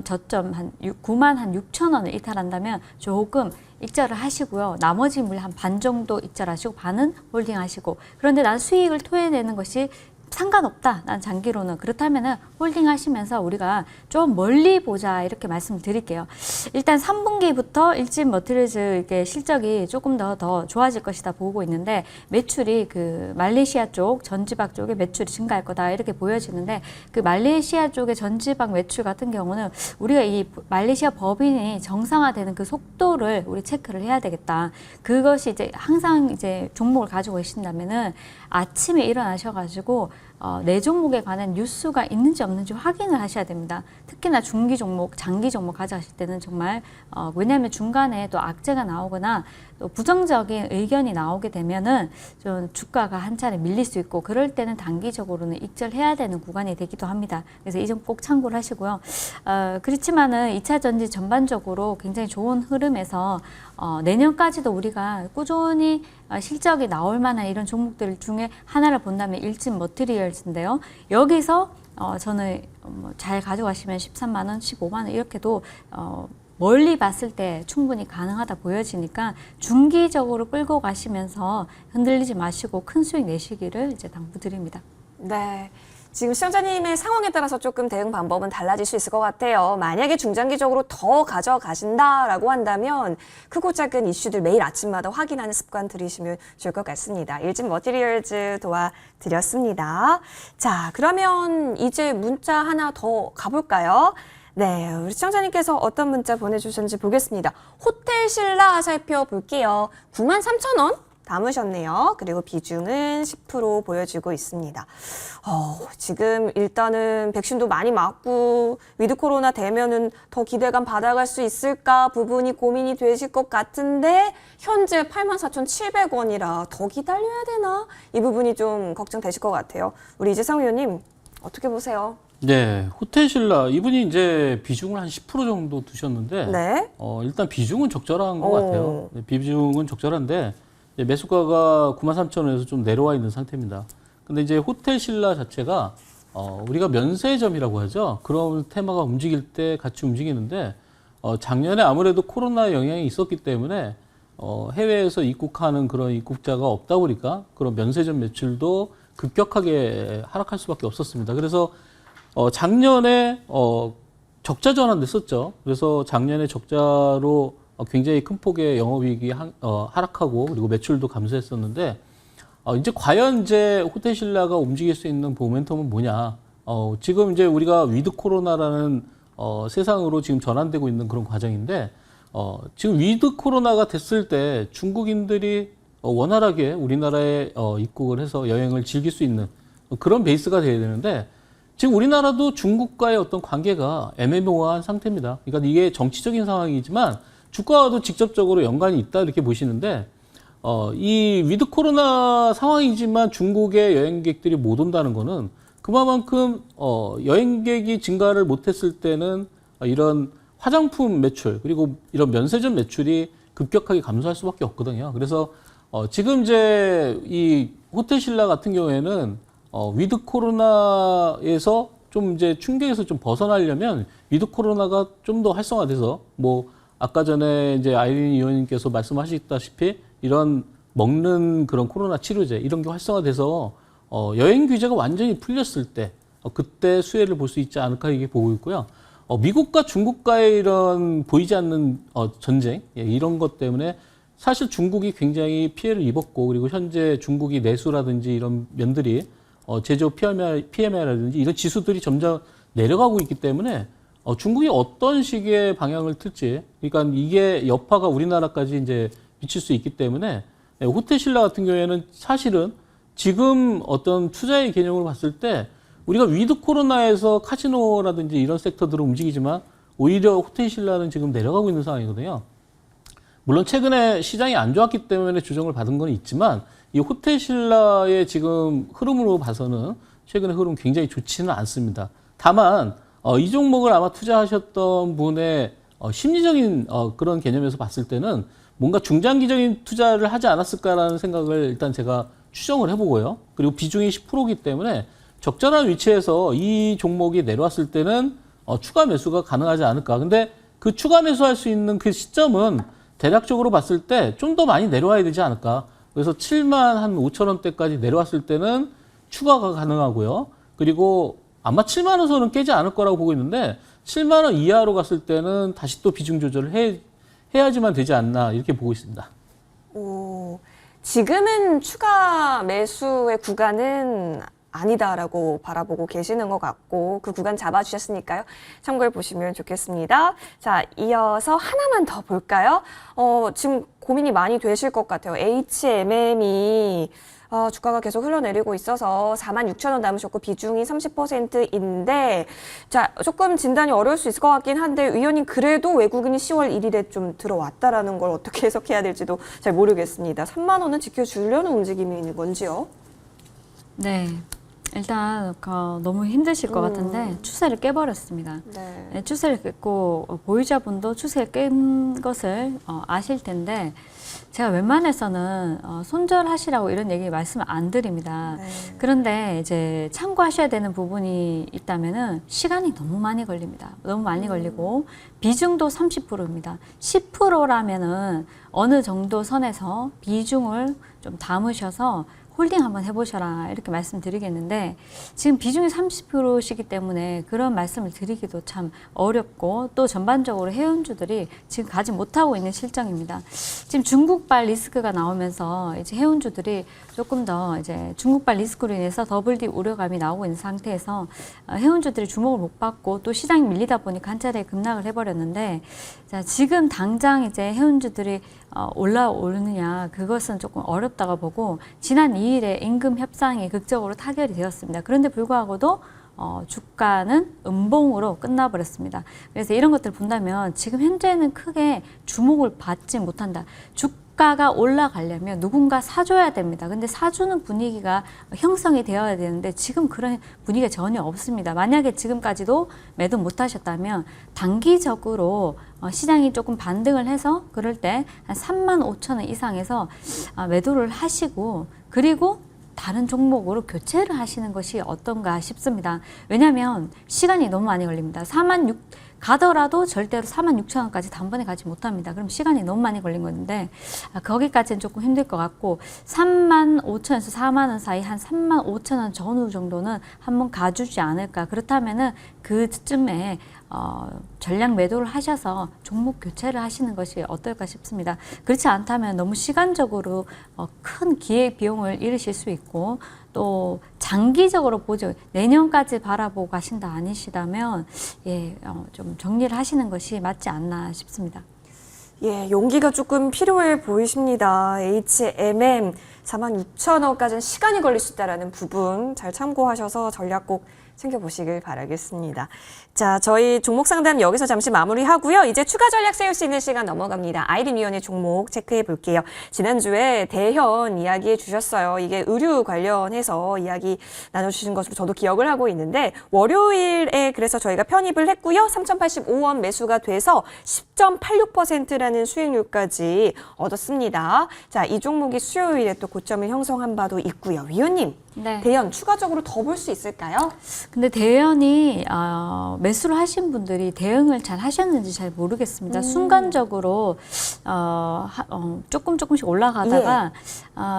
저점 한 9만 한 6천 원을 이탈한다면 조금 익절을 하시고요. 나머지 물 한 반 정도 익절하시고 반은 홀딩하시고 그런데 난 수익을 토해내는 것이 상관없다. 난 장기로는. 그렇다면은 홀딩 하시면서 우리가 좀 멀리 보자 이렇게 말씀드릴게요. 일단 3분기부터 일진 머티리얼즈 실적이 조금 더 좋아질 것이다 보고 있는데 매출이 그 말레이시아 쪽 전지박 쪽에 매출이 증가할 거다 이렇게 보여지는데 그 말레이시아 쪽의 전지박 매출 같은 경우는 우리가 이 말레이시아 법인이 정상화되는 그 속도를 우리 체크를 해야 되겠다. 그것이 이제 항상 이제 종목을 가지고 계신다면은 아침에 일어나셔가지고 내 종목에 관한 뉴스가 있는지 없는지 확인을 하셔야 됩니다. 특히나 중기 종목, 장기 종목 가져가실 때는 정말 왜냐하면 중간에 또 악재가 나오거나 또 부정적인 의견이 나오게 되면은 좀 주가가 한 차례 밀릴 수 있고 그럴 때는 단기적으로는 익절해야 되는 구간이 되기도 합니다. 그래서 이 점 꼭 참고를 하시고요. 그렇지만은 2차 전지 전반적으로 굉장히 좋은 흐름에서 내년까지도 우리가 꾸준히 실적이 나올 만한 이런 종목들 중에 하나를 본다면 일진 머티리얼즈인데요. 여기서 저는 잘 가져가시면 13만 원, 15만 원 이렇게도 멀리 봤을 때 충분히 가능하다 보여지니까 중기적으로 끌고 가시면서 흔들리지 마시고 큰 수익 내시기를 이제 당부드립니다. 네. 지금 시청자님의 상황에 따라서 조금 대응 방법은 달라질 수 있을 것 같아요. 만약에 중장기적으로 더 가져가신다라고 한다면 크고 작은 이슈들 매일 아침마다 확인하는 습관 들이시면 좋을 것 같습니다. 일진 머티리얼즈 도와드렸습니다. 자, 그러면 이제 문자 하나 더 가볼까요? 네, 우리 시청자님께서 어떤 문자 보내주셨는지 보겠습니다. 호텔 신라 살펴볼게요. 93,000원 담으셨네요. 그리고 비중은 10% 보여주고 있습니다. 지금 일단은 백신도 많이 맞고 위드 코로나 되면은 더 기대감 받아갈 수 있을까 부분이 고민이 되실 것 같은데 현재 84,700원이라 더 기다려야 되나? 이 부분이 좀 걱정되실 것 같아요. 우리 이재상 의원님 어떻게 보세요? 네, 호텔신라 이분이 이제 비중을 한 10% 정도 두셨는데 네. 일단 비중은 적절한 것 같아요. 네, 비중은 적절한데 이제 매수가가 93,000원에서 좀 내려와 있는 상태입니다. 근데 이제 호텔신라 자체가 우리가 면세점이라고 하죠. 그런 테마가 움직일 때 같이 움직이는데 작년에 아무래도 코로나 영향이 있었기 때문에 해외에서 입국하는 그런 입국자가 없다 보니까 그런 면세점 매출도 급격하게 하락할 수밖에 없었습니다. 그래서 작년에 적자 전환됐었죠. 그래서 작년에 적자로 굉장히 큰 폭의 영업이익이 하락하고 그리고 매출도 감소했었는데 이제 과연 이제 호텔신라가 움직일 수 있는 모멘텀은 뭐냐? 지금 이제 우리가 위드 코로나라는 세상으로 지금 전환되고 있는 그런 과정인데 지금 위드 코로나가 됐을 때 중국인들이 원활하게 우리나라에 입국을 해서 여행을 즐길 수 있는 그런 베이스가 돼야 되는데 지금 우리나라도 중국과의 어떤 관계가 애매모호한 상태입니다. 그러니까 이게 정치적인 상황이지만 주가와도 직접적으로 연관이 있다 이렇게 보시는데 이 위드 코로나 상황이지만 중국의 여행객들이 못 온다는 거는 그만큼 여행객이 증가를 못했을 때는 이런 화장품 매출 그리고 이런 면세점 매출이 급격하게 감소할 수밖에 없거든요. 그래서 지금 이제 이 호텔신라 같은 경우에는 위드 코로나에서 좀 이제 충격에서 좀 벗어나려면 위드 코로나가 좀 더 활성화돼서 뭐 아까 전에 이제 아이린 의원님께서 말씀하셨다시피 이런 먹는 그런 코로나 치료제 이런 게 활성화돼서 여행 규제가 완전히 풀렸을 때 그때 수혜를 볼 수 있지 않을까 이게 보고 있고요. 미국과 중국과의 이런 보이지 않는 전쟁 이런 것 때문에 사실 중국이 굉장히 피해를 입었고 그리고 현재 중국이 내수라든지 이런 면들이 제조 PMI라든지 이런 지수들이 점점 내려가고 있기 때문에 중국이 어떤 식의 방향을 틀지, 그러니까 이게 여파가 우리나라까지 이제 미칠 수 있기 때문에 호텔신라 같은 경우에는 사실은 지금 어떤 투자의 개념으로 봤을 때 우리가 위드 코로나에서 카지노라든지 이런 섹터들은 움직이지만 오히려 호텔신라는 지금 내려가고 있는 상황이거든요. 물론 최근에 시장이 안 좋았기 때문에 조정을 받은 건 있지만 이 호텔신라의 지금 흐름으로 봐서는 최근의 흐름 굉장히 좋지는 않습니다. 다만 이 종목을 아마 투자하셨던 분의 심리적인 그런 개념에서 봤을 때는 뭔가 중장기적인 투자를 하지 않았을까라는 생각을 일단 제가 추정을 해보고요. 그리고 비중이 10%이기 때문에 적절한 위치에서 이 종목이 내려왔을 때는 추가 매수가 가능하지 않을까. 근데 그 추가 매수할 수 있는 그 시점은 대략적으로 봤을 때 좀 더 많이 내려와야 되지 않을까. 그래서 7만 한 5천 원대까지 내려왔을 때는 추가가 가능하고요. 그리고 아마 7만 원 선은 깨지 않을 거라고 보고 있는데 7만 원 이하로 갔을 때는 다시 또 비중 조절을 해야지만 되지 않나 이렇게 보고 있습니다. 오, 지금은 추가 매수의 구간은 아니다라고 바라보고 계시는 것 같고 그 구간 잡아주셨으니까요. 참고해 보시면 좋겠습니다. 자, 이어서 하나만 더 볼까요? 지금 고민이 많이 되실 것 같아요. HMM이 주가가 계속 흘러내리고 있어서 46,000원 남으셨고 비중이 30%인데 자, 조금 진단이 어려울 수 있을 것 같긴 한데 위원님 그래도 외국인이 10월 1일에 좀 들어왔다라는 걸 어떻게 해석해야 될지도 잘 모르겠습니다. 3만 원은 지켜주려는 움직임이 있는 건지요? 네. 일단 너무 힘드실 것 같은데 추세를 깨버렸습니다. 네. 네, 추세를 깼고 보유자분도 추세를 깬 것을 아실 텐데 제가 웬만해서는 손절하시라고 이런 얘기 말씀을 안 드립니다. 네. 그런데 이제 참고하셔야 되는 부분이 있다면은 시간이 너무 많이 걸립니다. 너무 많이 걸리고 비중도 30%입니다. 10%라면은 어느 정도 선에서 비중을 좀 담으셔서 홀딩 한번 해보셔라 이렇게 말씀드리겠는데 지금 비중이 30%시기 때문에 그런 말씀을 드리기도 참 어렵고 또 전반적으로 해운주들이 지금 가지 못하고 있는 실정입니다. 지금 중국발 리스크가 나오면서 이제 해운주들이 조금 더 이제 중국발 리스크로 인해서 더블디 우려감이 나오고 있는 상태에서 해운주들이 주목을 못 받고 또 시장이 밀리다 보니까 한 차례 급락을 해버렸는데 자, 지금 당장 이제 해운주들이 올라오느냐 그것은 조금 어렵다고 보고 지난 2일에 임금 협상이 극적으로 타결이 되었습니다. 그런데 불구하고도 주가는 음봉으로 끝나버렸습니다. 그래서 이런 것들을 본다면 지금 현재는 크게 주목을 받지 못한다. 주가가 올라가려면 누군가 사줘야 됩니다. 근데 사주는 분위기가 형성이 되어야 되는데 지금 그런 분위기가 전혀 없습니다. 만약에 지금까지도 매도 못 하셨다면 단기적으로 시장이 조금 반등을 해서 그럴 때 한 35,000원 이상에서 매도를 하시고 그리고 다른 종목으로 교체를 하시는 것이 어떤가 싶습니다. 왜냐하면 시간이 너무 많이 걸립니다. 가더라도 절대로 46,000원까지 단번에 가지 못합니다. 그럼 시간이 너무 많이 걸린 건데 거기까지는 조금 힘들 것 같고 35,000원에서 4만 원 사이 한 35,000원 전후 정도는 한번 가주지 않을까. 그렇다면은 그쯤에 전량 매도를 하셔서 종목 교체를 하시는 것이 어떨까 싶습니다. 그렇지 않다면 너무 시간적으로 큰 기회 비용을 잃으실 수 있고 또 장기적으로 보죠. 내년까지 바라보고 가신다 아니시다면 좀 정리를 하시는 것이 맞지 않나 싶습니다. 예, 용기가 조금 필요해 보이십니다. HMM 46,000원까지는 시간이 걸릴 수 있다는 부분 잘 참고하셔서 전략 꼭 챙겨보시길 바라겠습니다. 자, 저희 종목 상담 여기서 잠시 마무리하고요. 이제 추가 전략 세울 수 있는 시간 넘어갑니다. 아이린 위원의 종목 체크해 볼게요. 지난주에 대현 이야기해 주셨어요. 이게 의류 관련해서 이야기 나눠주신 것으로 저도 기억을 하고 있는데 월요일에 그래서 저희가 편입을 했고요. 3,085원 매수가 돼서 10.86%라는 수익률까지 얻었습니다. 자, 이 종목이 수요일에 또 고점을 형성한 바도 있고요. 위원님, 네. 대현 추가적으로 더 볼 수 있을까요? 근데 대연이 매수를 하신 분들이 대응을 잘 하셨는지 잘 모르겠습니다. 순간적으로 조금씩 올라가다가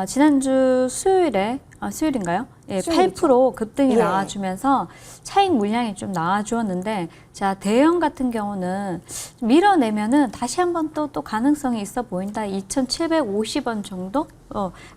지난주 수요일인가요? 예, 수요일이죠. 8% 급등이 예. 나와주면서 차익 물량이 좀 나와주었는데 자 대형 같은 경우는 밀어내면은 다시 한번 또 가능성이 있어 보인다. 2,750원 정도?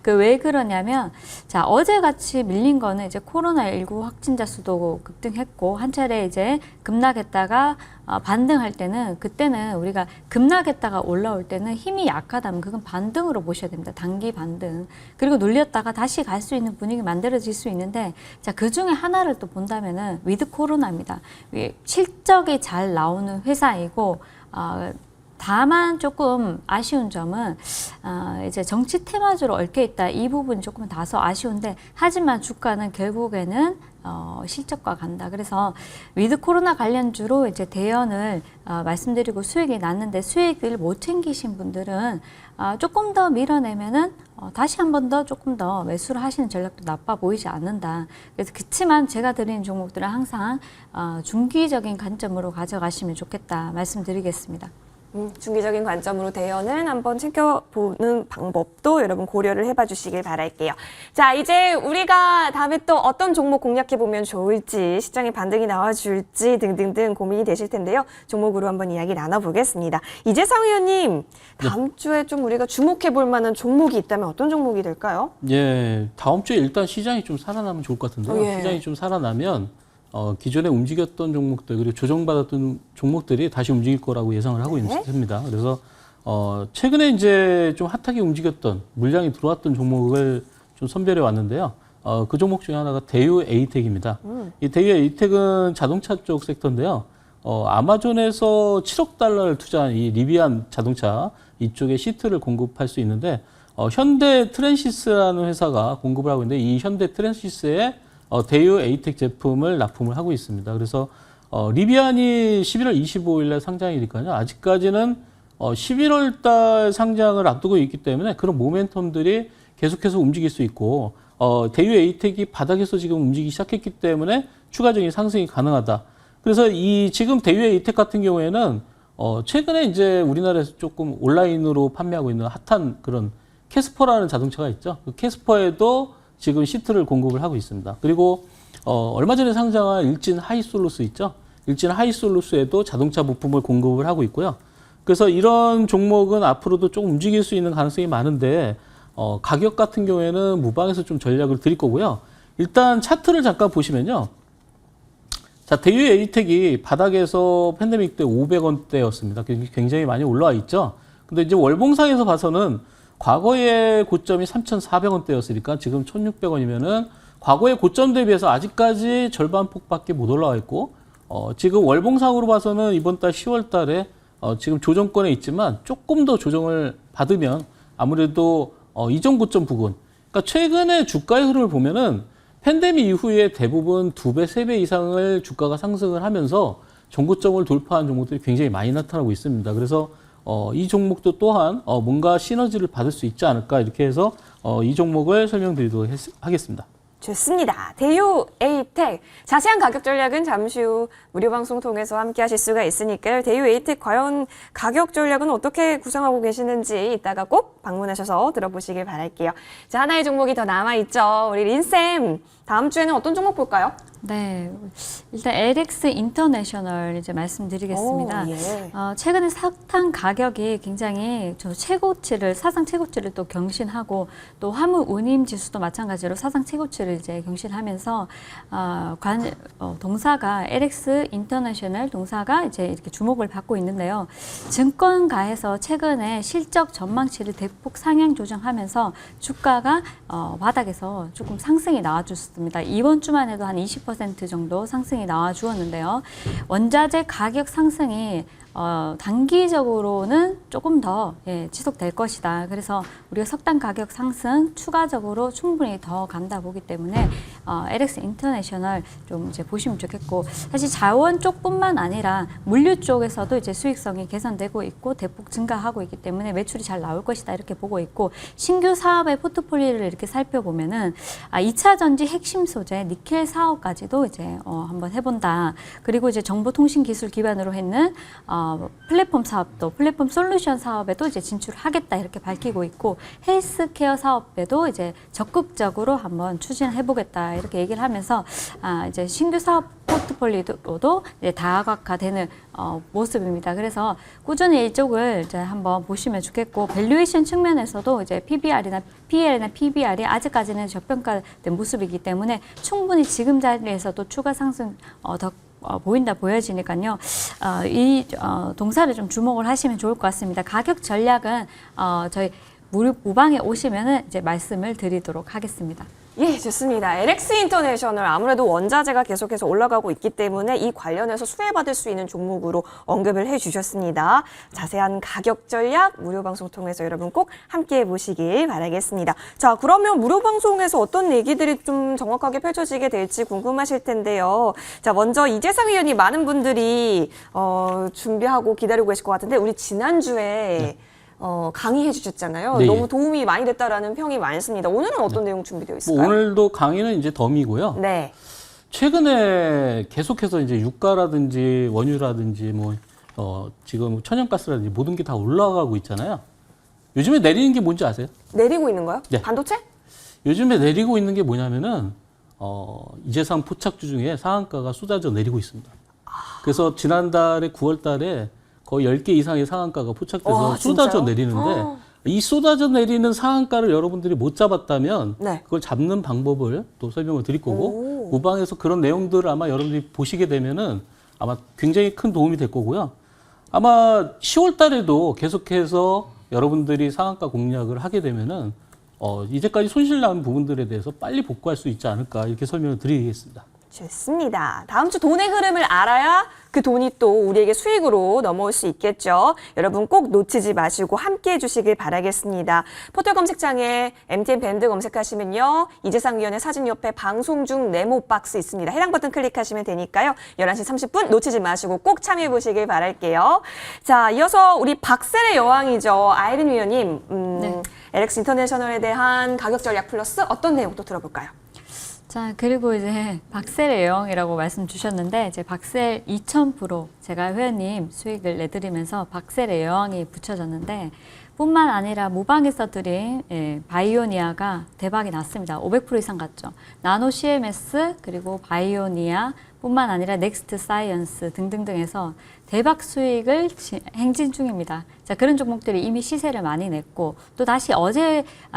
왜 그러냐면 자 어제같이 밀린 거는 이제 코로나19 확진자 수도 급등했고 한 차례 이제 급락했다가 반등할 때는 그때는 우리가 급락했다가 올라올 때는 힘이 약하다면 그건 반등으로 보셔야 됩니다. 단기 반등. 그리고 눌렸다가 다시 갈 수 있는 분위기 만들어질 수 있는데 자 그 중에 하나를 또 본다면은 위드 코로나입니다. 실적이 잘 나오는 회사이고 다만 조금 아쉬운 점은 이제 정치 테마주로 얽혀 있다. 이 부분이 조금 다소 아쉬운데 하지만 주가는 결국에는 실적과 간다. 그래서 위드 코로나 관련주로 이제 대연을 말씀드리고 수익이 났는데 수익을 못 챙기신 분들은 조금 더 밀어내면은 다시 한 번 더 조금 더 매수를 하시는 전략도 나빠 보이지 않는다. 그래서 그치만 제가 드리는 종목들은 항상 중기적인 관점으로 가져가시면 좋겠다 말씀드리겠습니다. 중기적인 관점으로 대연은 한번 챙겨보는 방법도 여러분 고려를 해봐 주시길 바랄게요. 자, 이제 우리가 다음에 또 어떤 종목 공략해보면 좋을지, 시장의 반등이 나와줄지 등등등 고민이 되실 텐데요. 종목으로 한번 이야기 나눠보겠습니다. 이재상 의원님, 다음 주에 좀 우리가 주목해볼 만한 종목이 있다면 어떤 종목이 될까요? 예, 다음 주에 일단 시장이 좀 살아나면 좋을 것 같은데요. 예. 시장이 좀 살아나면 기존에 움직였던 종목들 그리고 조정받았던 종목들이 다시 움직일 거라고 예상을 하고 있습니다. 그래서 최근에 이제 좀 핫하게 움직였던 물량이 들어왔던 종목을 좀 선별해 왔는데요. 그 종목 중에 하나가 대유 에이텍입니다. 이 대유 에이텍은 자동차 쪽 섹터인데요. 아마존에서 7억 달러를 투자한 이 리비안 자동차 이쪽에 시트를 공급할 수 있는데 현대 트랜시스라는 회사가 공급을 하고 있는데 이 현대 트랜시스에 대유 에이텍 제품을 납품을 하고 있습니다. 그래서 리비안이 11월 25일에 상장이니까요. 아직까지는 11월 달 상장을 앞두고 있기 때문에 그런 모멘텀들이 계속해서 움직일 수 있고 대유 에이텍이 바닥에서 지금 움직이기 시작했기 때문에 추가적인 상승이 가능하다. 그래서 이 지금 대유 에이텍 같은 경우에는 최근에 이제 우리나라에서 조금 온라인으로 판매하고 있는 핫한 그런 캐스퍼라는 자동차가 있죠. 그 캐스퍼에도 지금 시트를 공급을 하고 있습니다. 그리고 얼마 전에 상장한 일진 하이솔루스 있죠. 일진 하이솔루스에도 자동차 부품을 공급을 하고 있고요. 그래서 이런 종목은 앞으로도 조금 움직일 수 있는 가능성이 많은데 가격 같은 경우에는 무방에서 좀 전략을 드릴 거고요. 일단 차트를 잠깐 보시면요. 자, 대유 에이텍이 바닥에서 팬데믹 때 500원대였습니다. 굉장히 많이 올라와 있죠. 근데 이제 월봉상에서 봐서는 과거의 고점이 3,400원대였으니까 지금 1,600원이면은 과거의 고점 대비해서 아직까지 절반 폭밖에 못 올라와 있고, 지금 월봉상으로 봐서는 이번 달 10월 달에 지금 조정권에 있지만 조금 더 조정을 받으면 아무래도 이전 고점 부근, 그러니까 최근에 주가의 흐름을 보면은 팬데믹 이후에 대부분 2배, 3배 이상을 주가가 상승을 하면서 전고점을 돌파한 종목들이 굉장히 많이 나타나고 있습니다. 그래서 이 종목도 또한 뭔가 시너지를 받을 수 있지 않을까 이렇게 해서 이 종목을 설명드리도록 하겠습니다. 좋습니다. 대유 에이텍 자세한 가격 전략은 잠시 후 무료 방송 통해서 함께 하실 수가 있으니까요. 대유 에이텍 과연 가격 전략은 어떻게 구상하고 계시는지 이따가 꼭 방문하셔서 들어보시길 바랄게요. 자, 하나의 종목이 더 남아있죠. 우리 린쌤, 다음 주에는 어떤 종목 볼까요? 네, 일단 LX 인터내셔널 이제 말씀드리겠습니다. 오, 예. 최근에 석탄 가격이 굉장히 사상 최고치를 또 경신하고 또 화물 운임 지수도 마찬가지로 사상 최고치를 이제 경신하면서 동사가 LX 인터내셔널 동사가 이제 이렇게 주목을 받고 있는데요. 증권가에서 최근에 실적 전망치를 대폭 상향 조정하면서 주가가 바닥에서 조금 상승이 나와줬습니다. 이번 주만 해도 한 20% 정도 상승이 나와 주었는데요. 원자재 가격 상승이 단기적으로는 조금 더 지속될 것이다. 그래서 우리가 석탄 가격 상승 추가적으로 충분히 더 간다 보기 때문에 LX 인터내셔널 좀 이제 보시면 좋겠고, 사실 자원 쪽뿐만 아니라 물류 쪽에서도 이제 수익성이 개선되고 있고 대폭 증가하고 있기 때문에 매출이 잘 나올 것이다 이렇게 보고 있고, 신규 사업의 포트폴리오를 이렇게 살펴보면은 2차 전지 핵심 소재 니켈 사업까지도 이제 한번 해본다. 그리고 이제 정보통신 기술 기반으로 했는 플랫폼 사업도, 플랫폼 솔루션 사업에도 이제 진출하겠다 이렇게 밝히고 있고, 헬스케어 사업에도 이제 적극적으로 한번 추진해보겠다 이렇게 얘기를 하면서 이제 신규 사업 포트폴리오도 이제 다각화되는 모습입니다. 그래서 꾸준히 이쪽을 이제 한번 보시면 좋겠고, 밸류에이션 측면에서도 이제 PBR이나 PL이나 PBR이 아직까지는 저평가된 모습이기 때문에 충분히 지금 자리에서도 추가 상승 더 보인다 보여지니까요. 이 동사를 좀 주목을 하시면 좋을 것 같습니다. 가격 전략은 저희 무방에 오시면은 이제 말씀을 드리도록 하겠습니다. 예, 좋습니다. LX 인터내셔널 아무래도 원자재가 계속해서 올라가고 있기 때문에 이 관련해서 수혜받을 수 있는 종목으로 언급을 해주셨습니다. 자세한 가격 전략 무료 방송 통해서 여러분 꼭 함께해 보시길 바라겠습니다. 자, 그러면 무료 방송에서 어떤 얘기들이 좀 정확하게 펼쳐지게 될지 궁금하실 텐데요. 자, 먼저 이재상 위원이 많은 분들이 준비하고 기다리고 계실 것 같은데, 우리 지난주에 강의해 주셨잖아요. 네. 너무 도움이 많이 됐다라는 평이 많습니다. 오늘은 어떤 내용 준비되어 있을까요? 오늘도 강의는 이제 덤이고요. 네. 최근에 계속해서 이제 유가라든지 원유라든지 지금 천연가스라든지 모든 게 다 올라가고 있잖아요. 요즘에 내리는 게 뭔지 아세요? 내리고 있는 거요? 네. 반도체? 요즘에 내리고 있는 게 뭐냐면은 이재상 포착주 중에 상한가가 쏟아져 내리고 있습니다. 그래서 지난달에 9월 달에 거의 10개 이상의 상한가가 포착돼서 와, 쏟아져 진짜요? 내리는데 이 쏟아져 내리는 상한가를 여러분들이 못 잡았다면 네. 그걸 잡는 방법을 또 설명을 드릴 거고, 오. 무방에서 그런 내용들을 아마 여러분들이 보시게 되면은 아마 굉장히 큰 도움이 될 거고요. 아마 10월 달에도 계속해서 여러분들이 상한가 공략을 하게 되면은 이제까지 손실난 부분들에 대해서 빨리 복구할 수 있지 않을까 이렇게 설명을 드리겠습니다. 좋습니다. 다음 주 돈의 흐름을 알아야 그 돈이 또 우리에게 수익으로 넘어올 수 있겠죠. 여러분 꼭 놓치지 마시고 함께해 주시길 바라겠습니다. 포털 검색창에 MTN 밴드 검색하시면요. 이재상 위원의 사진 옆에 방송 중 네모 박스 있습니다. 해당 버튼 클릭하시면 되니까요. 11시 30분 놓치지 마시고 꼭 참여해 보시길 바랄게요. 자, 이어서 우리 박셀의 여왕이죠. 아이린 위원님, 네. LX 인터내셔널에 대한 가격 전략 플러스 어떤 내용 또 들어볼까요? 자, 그리고 이제 박셀의 여왕이라고 말씀 주셨는데, 이제 박셀 2000% 제가 회원님 수익을 내드리면서 박셀의 여왕이 붙여졌는데, 뿐만 아니라 모방에서 드린 바이오니아가 대박이 났습니다. 500% 이상 갔죠. 나노 CMS 그리고 바이오니아 뿐만 아니라 넥스트 사이언스 등등등 해서 대박 수익을 행진 중입니다. 자, 그런 종목들이 이미 시세를 많이 냈고, 또 다시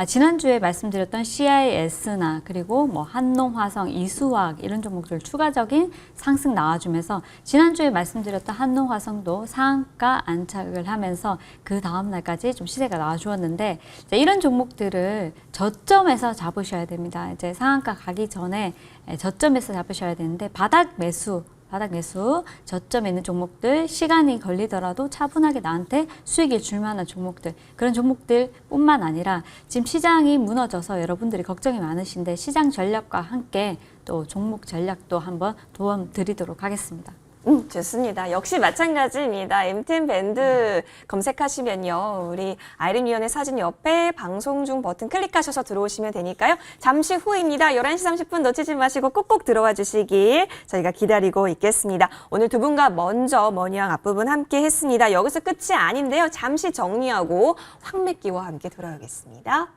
지난주에 말씀드렸던 CIS나 그리고 뭐 한농화성, 이수화학 이런 종목들 추가적인 상승 나와주면서 지난주에 말씀드렸던 한농화성도 상한가 안착을 하면서 그 다음날까지 좀 시세가 나와주었는데, 자, 이런 종목들을 저점에서 잡으셔야 됩니다. 이제 상한가 가기 전에 저점에서 잡으셔야 되는데, 바닥 매수, 저점에 있는 종목들, 시간이 걸리더라도 차분하게 나한테 수익을 줄 만한 종목들, 그런 종목들 뿐만 아니라 지금 시장이 무너져서 여러분들이 걱정이 많으신데 시장 전략과 함께 또 종목 전략도 한번 도움 드리도록 하겠습니다. 좋습니다. 역시 마찬가지입니다. MTN 밴드 검색하시면요. 우리 아이린 위원의 사진 옆에 방송 중 버튼 클릭하셔서 들어오시면 되니까요. 잠시 후입니다. 11시 30분 놓치지 마시고 꼭꼭 들어와 주시길 저희가 기다리고 있겠습니다. 오늘 두 분과 먼저 머니왕 앞부분 함께 했습니다. 여기서 끝이 아닌데요. 잠시 정리하고 황매기와 함께 돌아오겠습니다.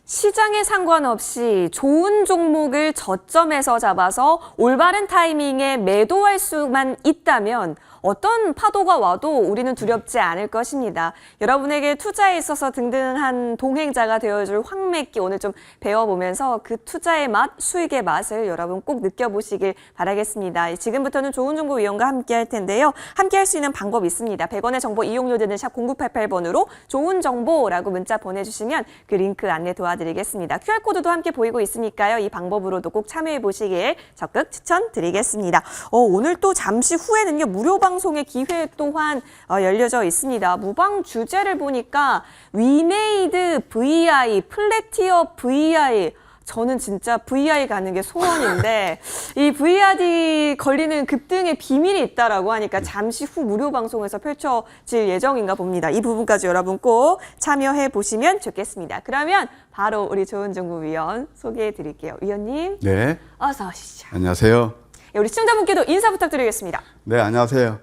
시장에 상관없이 좋은 종목을 저점에서 잡아서 올바른 타이밍에 매도할 수만 있다면 어떤 파도가 와도 우리는 두렵지 않을 것입니다. 여러분에게 투자에 있어서 든든한 동행자가 되어줄 황매기 오늘 좀 배워보면서 그 투자의 맛, 수익의 맛을 여러분 꼭 느껴보시길 바라겠습니다. 지금부터는 좋은 정보 위원과 함께 할 텐데요. 함께 할 수 있는 방법이 있습니다. 100원의 정보 이용료 드는 샵 0988번으로 좋은 정보라고 문자 보내주시면 그 링크 안내 도와드리겠습니다. QR코드도 함께 보이고 있으니까요. 이 방법으로도 꼭 참여해보시길 적극 추천드리겠습니다. 오늘 또 잠시 후에는요. 무료 방송의 기회 또한 열려져 있습니다. 무방 주제를 보니까 위메이드 VI, 플래티어 VI 저는 진짜 VI 가는 게 소원인데 이 VID 걸리는 급등의 비밀이 있다라고 하니까 잠시 후 무료 방송에서 펼쳐질 예정인가 봅니다. 이 부분까지 여러분 꼭 참여해 보시면 좋겠습니다. 그러면 바로 우리 조은정구 위원 소개해 드릴게요. 위원님, 네, 어서 오시죠. 안녕하세요. 예, 우리 시청자분께도 인사 부탁드리겠습니다. 네, 안녕하세요.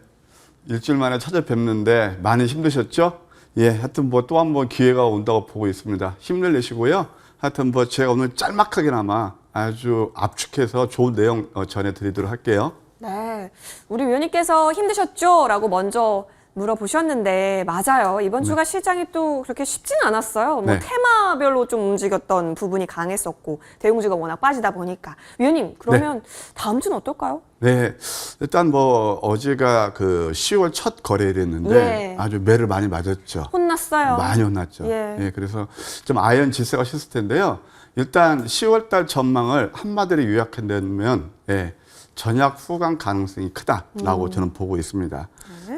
일주일 만에 찾아뵙는데 많이 힘드셨죠? 예, 하여튼 뭐 또 한 번 기회가 온다고 보고 있습니다. 힘을 내시고요. 하여튼 뭐 제가 오늘 짤막하게나마 아주 압축해서 좋은 내용 전해드리도록 할게요. 네, 우리 위원님께서 힘드셨죠? 라고 먼저 물어보셨는데 맞아요. 이번 주가 시장이 또 그렇게 쉽지는 않았어요. 뭐 네. 테마별로 좀 움직였던 부분이 강했었고 대형주가 워낙 빠지다 보니까 위원님 그러면 다음 주는 어떨까요? 네, 일단 뭐 어제가 그 10월 첫 거래일이었는데 예. 아주 매를 많이 맞았죠. 혼났어요. 많이 혼났죠. 예. 예, 그래서 좀 아연 질서가 셨을 텐데요. 일단 10월 달 전망을 한마디로 요약한다면 예, 전약 후강 가능성이 크다라고 저는 보고 있습니다.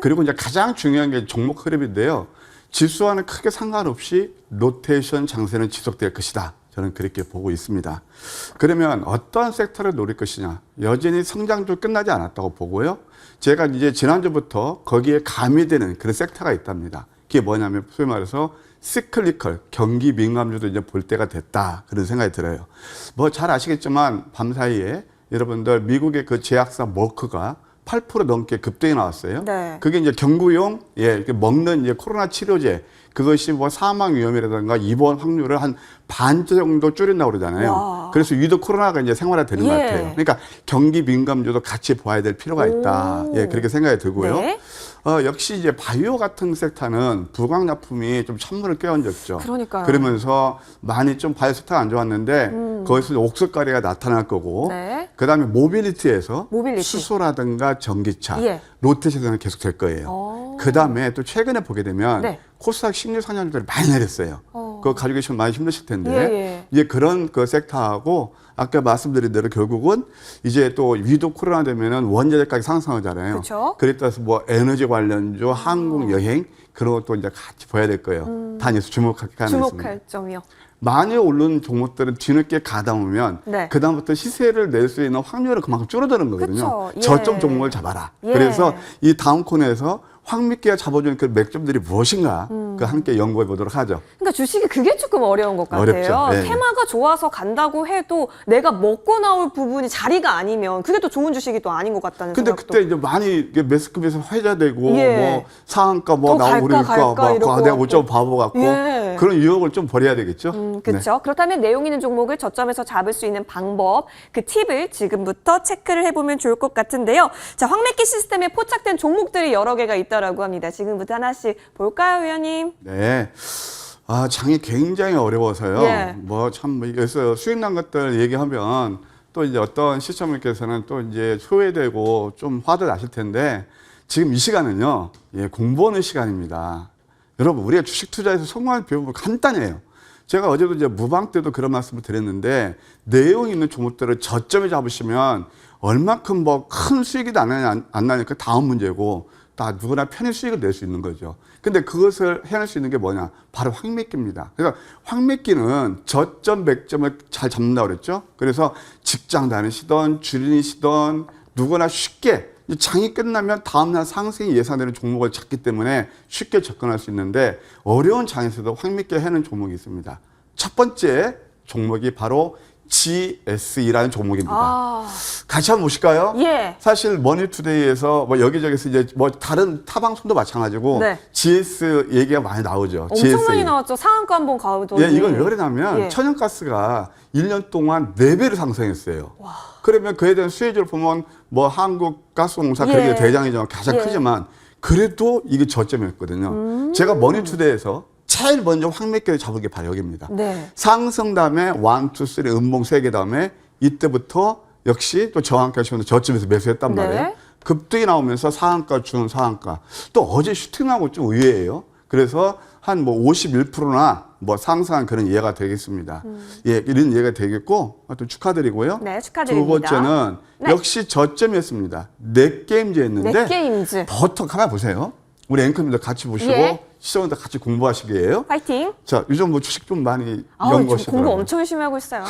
그리고 이제 가장 중요한 게 종목 흐름인데요. 지수와는 크게 상관없이 로테이션 장세는 지속될 것이다. 저는 그렇게 보고 있습니다. 그러면 어떤 섹터를 노릴 것이냐. 여전히 성장도 끝나지 않았다고 보고요. 제가 이제 지난주부터 거기에 가미되는 그런 섹터가 있답니다. 그게 뭐냐면 소위 말해서 시클리컬, 경기 민감주도 이제 볼 때가 됐다. 그런 생각이 들어요. 뭐 잘 아시겠지만 밤사이에 여러분들 미국의 그 제약사 머크가 8% 넘게 급등이 나왔어요. 네. 그게 이제 경구용, 예, 이렇게 먹는 이제 코로나 치료제, 그것이 뭐 사망 위험이라든가 입원 확률을 한 반 정도 줄인다고 그러잖아요. 와. 그래서 위드 코로나가 이제 생활화 되는 것 예. 같아요. 그러니까 경기 민감주도 같이 봐야 될 필요가 있다. 오. 예, 그렇게 생각이 들고요. 네. 역시 이제 바이오 같은 섹터는 부강약품이 좀 찬물을 끼얹었죠. 그러니까요. 그러면서 많이 좀 바이오 섹터가 안 좋았는데 거기서 옥석가리가 나타날 거고 네. 그다음에 모빌리티에서 모빌리티. 수소라든가 전기차, 예. 로테이션은 계속 될 거예요. 오. 그다음에 또 최근에 보게 되면 네. 코스닥 16상장들이 많이 내렸어요. 그거 가지고 계시면 많이 힘드실 텐데 예. 이제 그런 그 섹터하고 아까 말씀드린 대로 결국은 이제 또 위도 코로나 되면은 원자재 가격 상승하잖아요. 그쵸. 그래 따라서 뭐 에너지 관련주, 항공, 여행 그런 것도 이제 같이 봐야 될 거예요. 단위에서 주목할 게 하나 있습니다. 주목할 점이요. 많이 오른 종목들은 뒤늦게 가다 보면 네. 그다음부터 시세를 낼 수 있는 확률은 그만큼 줄어드는 거거든요. 그쵸. 예. 저점 종목을 잡아라. 예. 그래서 이 다음 코너에서 황미기가 잡아주는 그 맥점들이 무엇인가 그 함께 연구해 보도록 하죠. 그러니까 주식이 그게 조금 어려운 것 같아요. 어렵죠. 네. 테마가 좋아서 간다고 해도 내가 먹고 나올 부분이 자리가 아니면 그게 또 좋은 주식이 또 아닌 것 같다는 근데 생각도. 그때 이제 많이 이게 매스컴에서 회자되고 예. 뭐 상한가 뭐 또 나오고 갈까, 그러니까 갈까 이럴 것 내가 같고. 못잡아 바보 같고 예. 그런 유혹을 좀 버려야 되겠죠. 그렇죠. 그렇다면 내용 있는 종목을 저점에서 잡을 수 있는 방법, 그 팁을 지금부터 체크를 해보면 좋을 것 같은데요. 자, 황매기 시스템에 포착된 종목들이 여러 개가 있다라고 합니다. 지금부터 하나씩 볼까요, 위원님? 네. 아, 장이 굉장히 어려워서요. 예. 뭐 참, 여기서 수익 난 것들 얘기하면 또 이제 어떤 시청자께서는 또 이제 소외되고 좀 화도 나실 텐데 지금 이 시간은요, 예, 공부하는 시간입니다. 여러분, 우리가 주식 투자에서 성공할 비법은 간단해요. 제가 어제도 이제 무방 때도 그런 말씀을 드렸는데 내용 있는 종목들을 저점에 잡으시면 얼마큼 뭐 큰 수익이 안 나니까 다음 문제고 다 누구나 편히 수익을 낼 수 있는 거죠. 근데 그것을 해낼 수 있는 게 뭐냐? 바로 황매기입니다. 그러니까 황매기는 저점, 맥점을 잘 잡는다고 그랬죠. 그래서 직장 다니시던 주린이시던 누구나 쉽게 장이 끝나면 다음날 상승이 예상되는 종목을 찾기 때문에 쉽게 접근할 수 있는데 어려운 장에서도 황매기 해는 종목이 있습니다. 첫 번째 종목이 바로 GSE라는 종목입니다. 아, 같이 한번 보실까요? 예. 사실 머니투데이에서 뭐 여기저기서 이제 뭐 다른 타 방송도 마찬가지고 네. GS 얘기가 많이 나오죠. 엄청 GSE. 많이 나왔죠. 상한가 한번 가보더니. 예, 이건 왜 그러냐면 예. 천연가스가 1년 동안 4배로 상승했어요. 그러면 그에 대한 수혜주를 보면 뭐 한국가스공사 그게 예. 대장이죠. 가장 예. 크지만 그래도 이게 저점이었거든요. 제가 머니투데이에서 제일 먼저 황매기를 잡은 게 바로 여기입니다. 네. 상승 다음에 1, 2, 3 음봉 3개 다음에 이때부터 역시 또 저항가 시원도 저점에서 매수했단 네. 말이에요. 급등이 나오면서 상한가, 중상한가. 또 어제 슈팅 나온 좀 의외예요. 그래서 한 뭐 51%나 뭐 상승한 그런 이해가 되겠습니다. 예, 이런 이해가 되겠고 또 축하드리고요. 네, 축하드립니다. 두 번째는 네. 역시 저점이었습니다. 넷게임즈였는데 넷게임즈. 버터 가만 보세요. 우리 앵커님들 같이 보시고 예. 시청자들 같이 공부하시게요. 파이팅. 자, 요즘 뭐 주식 좀 많이 아우, 저 연구하시더라고요. 공부 엄청 열심히 하고 있어요.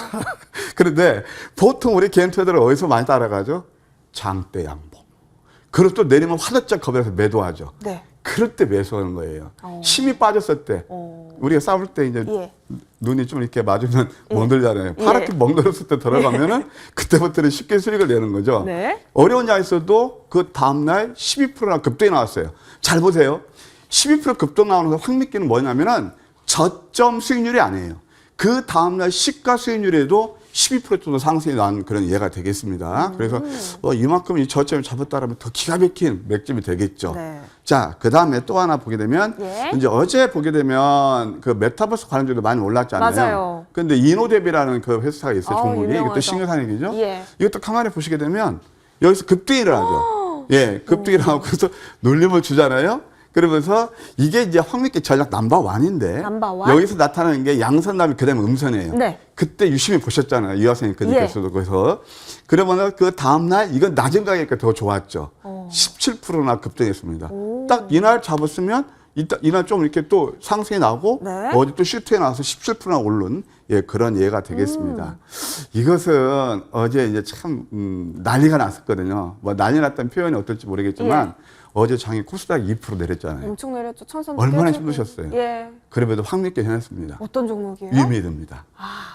그런데 보통 우리 개인 트레이더를 어디서 많이 따라가죠? 장대 양봉. 그리고 또 내리면 화들짝 겁에서 매도하죠. 네. 그럴 때 매수하는 거예요. 힘이 빠졌을 때 우리가 싸울 때 이제 예. 눈이 좀 이렇게 맞으면 멍들잖아요. 파랗게 멍들었을 때 들어가면은 그때부터는 쉽게 수익을 내는 거죠. 네. 어려운 장에서도 그 다음날 12%나 급등이 나왔어요. 잘 보세요. 12% 급등 나오는 확 믿기는 뭐냐면은 저점 수익률이 아니에요. 그 다음날 시가 수익률에도 12% 정도 상승이 난 그런 예가 되겠습니다. 그래서 이만큼 이 저점을 잡았다라면 더 기가 막힌 맥점이 되겠죠. 네. 자, 그 다음에 또 하나 보게 되면 예. 이제 어제 보게 되면 그 메타버스 관련주도 많이 올랐잖아요. 맞아요. 근데 이노뎁이라는 그 회사가 있어요. 아우, 종목이. 이것도 유명하죠. 신규산익이죠. 예. 이것도 가만히 보시게 되면 여기서 급등이 일어나죠. 예, 급등이 일어나고 그래서 놀림을 주잖아요. 그러면서 이게 이제 황미끼 전략 넘버원인데 넘버원? 여기서 나타나는 게 양선 다음에 그다음에 음선이에요. 네. 그때 유심히 보셨잖아요. 이화선님 그님께서도 그래서 그러면은 그 다음날 이건 낮은 가격이니까 더 좋았죠. 17%나 급등했습니다. 딱 이날 잡았으면 이날 좀 이렇게 또 상승이 나고 네. 어제 또 슈트에 나와서 17%나 오른 예, 그런 예가 되겠습니다. 이것은 어제 이제 참 난리가 났었거든요. 뭐 난리 났다는 표현이 어떨지 모르겠지만 어제 장이 코스닥 2% 내렸잖아요. 엄청 내렸죠. 1300. 얼마나 힘드셨어요? 예. 그래도 확 믿게 해냈습니다. 어떤 종목이에요? 유메이드입니다.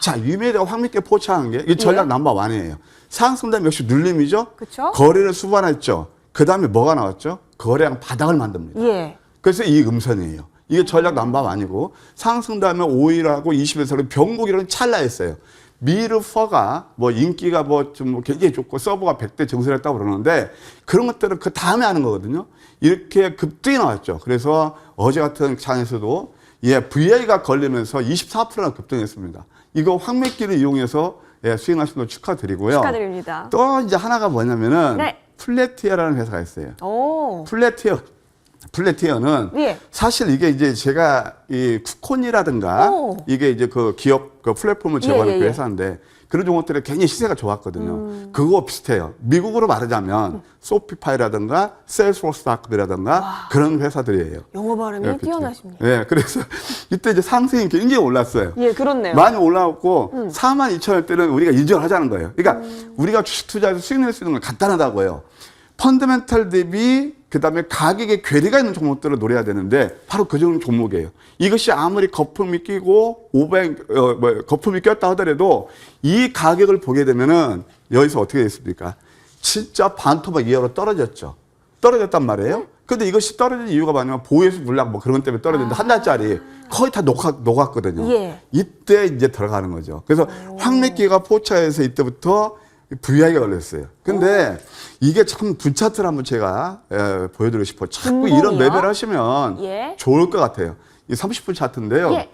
자, 유메이드가 확 믿게 포착한 게, 이 전략 넘버원이에요. 상승되면 역시 눌림이죠? 그쵸? 거래를 수반했죠. 그 다음에 뭐가 나왔죠? 거래량 바닥을 만듭니다. 예. 그래서 이 음선이에요. 이게 전략 넘버원이고, 상승되면 5일하고 20에서는 병국이라는 찰나였어요. 미르퍼가 뭐 인기가 뭐 좀 굉장히 좋고 서버가 100대 증설했다고 그러는데 그런 것들은 그 다음에 하는 거거든요. 이렇게 급등이 나왔죠. 그래서 어제 같은 장에서도 예, VI가 걸리면서 24%나 급등했습니다. 이거 황매기를 이용해서 예, 수익하신 분 축하드리고요. 축하드립니다. 또 이제 하나가 뭐냐면은 네. 플래티어라는 회사가 있어요. 오. 플래티어는 예. 사실 이게 이제 제가 이 쿠콘이라든가 오. 이게 이제 그 기업 그 플랫폼을 제공하는 예, 그 예. 회사인데 그런 종목들이 굉장히 시세가 좋았거든요. 그거 비슷해요. 미국으로 말하자면 소피파이라든가 셀스포스닥이라든가 그런 회사들이에요. 영어 발음이 예, 그쵸. 뛰어나십니다. 예, 그래서 이때 이제 상승이 굉장히 올랐어요. 예, 그렇네요. 많이 올라왔고 42,000원대는 우리가 인정하자는 거예요. 그러니까 우리가 주식 투자해서 수익 낼 수 있는 건 간단하다고요. 펀더멘탈 대비 그다음에 가격에 괴리가 있는 종목들을 노려야 되는데 바로 그 종목이에요. 이것이 아무리 거품이 끼고 거품이 꼈다 하더라도 이 가격을 보게 되면은 여기서 어떻게 됐습니까? 진짜 반토막 이하로 떨어졌죠. 떨어졌단 말이에요. 근데 이것이 떨어진 이유가 뭐냐면 보유수 물량 뭐 그런 것 때문에 떨어졌는데 한 달짜리 거의 다 녹았거든요. 예. 이때 이제 들어가는 거죠. 그래서 황매기가 포차에서 이때부터 VI가 걸렸어요. 근데 이게 참 분차트를 한번 제가 보여드리고 싶어요. 자꾸 분봉이요? 이런 매매를 하시면 예. 좋을 것 같아요. 이 30분 차트인데요. 예.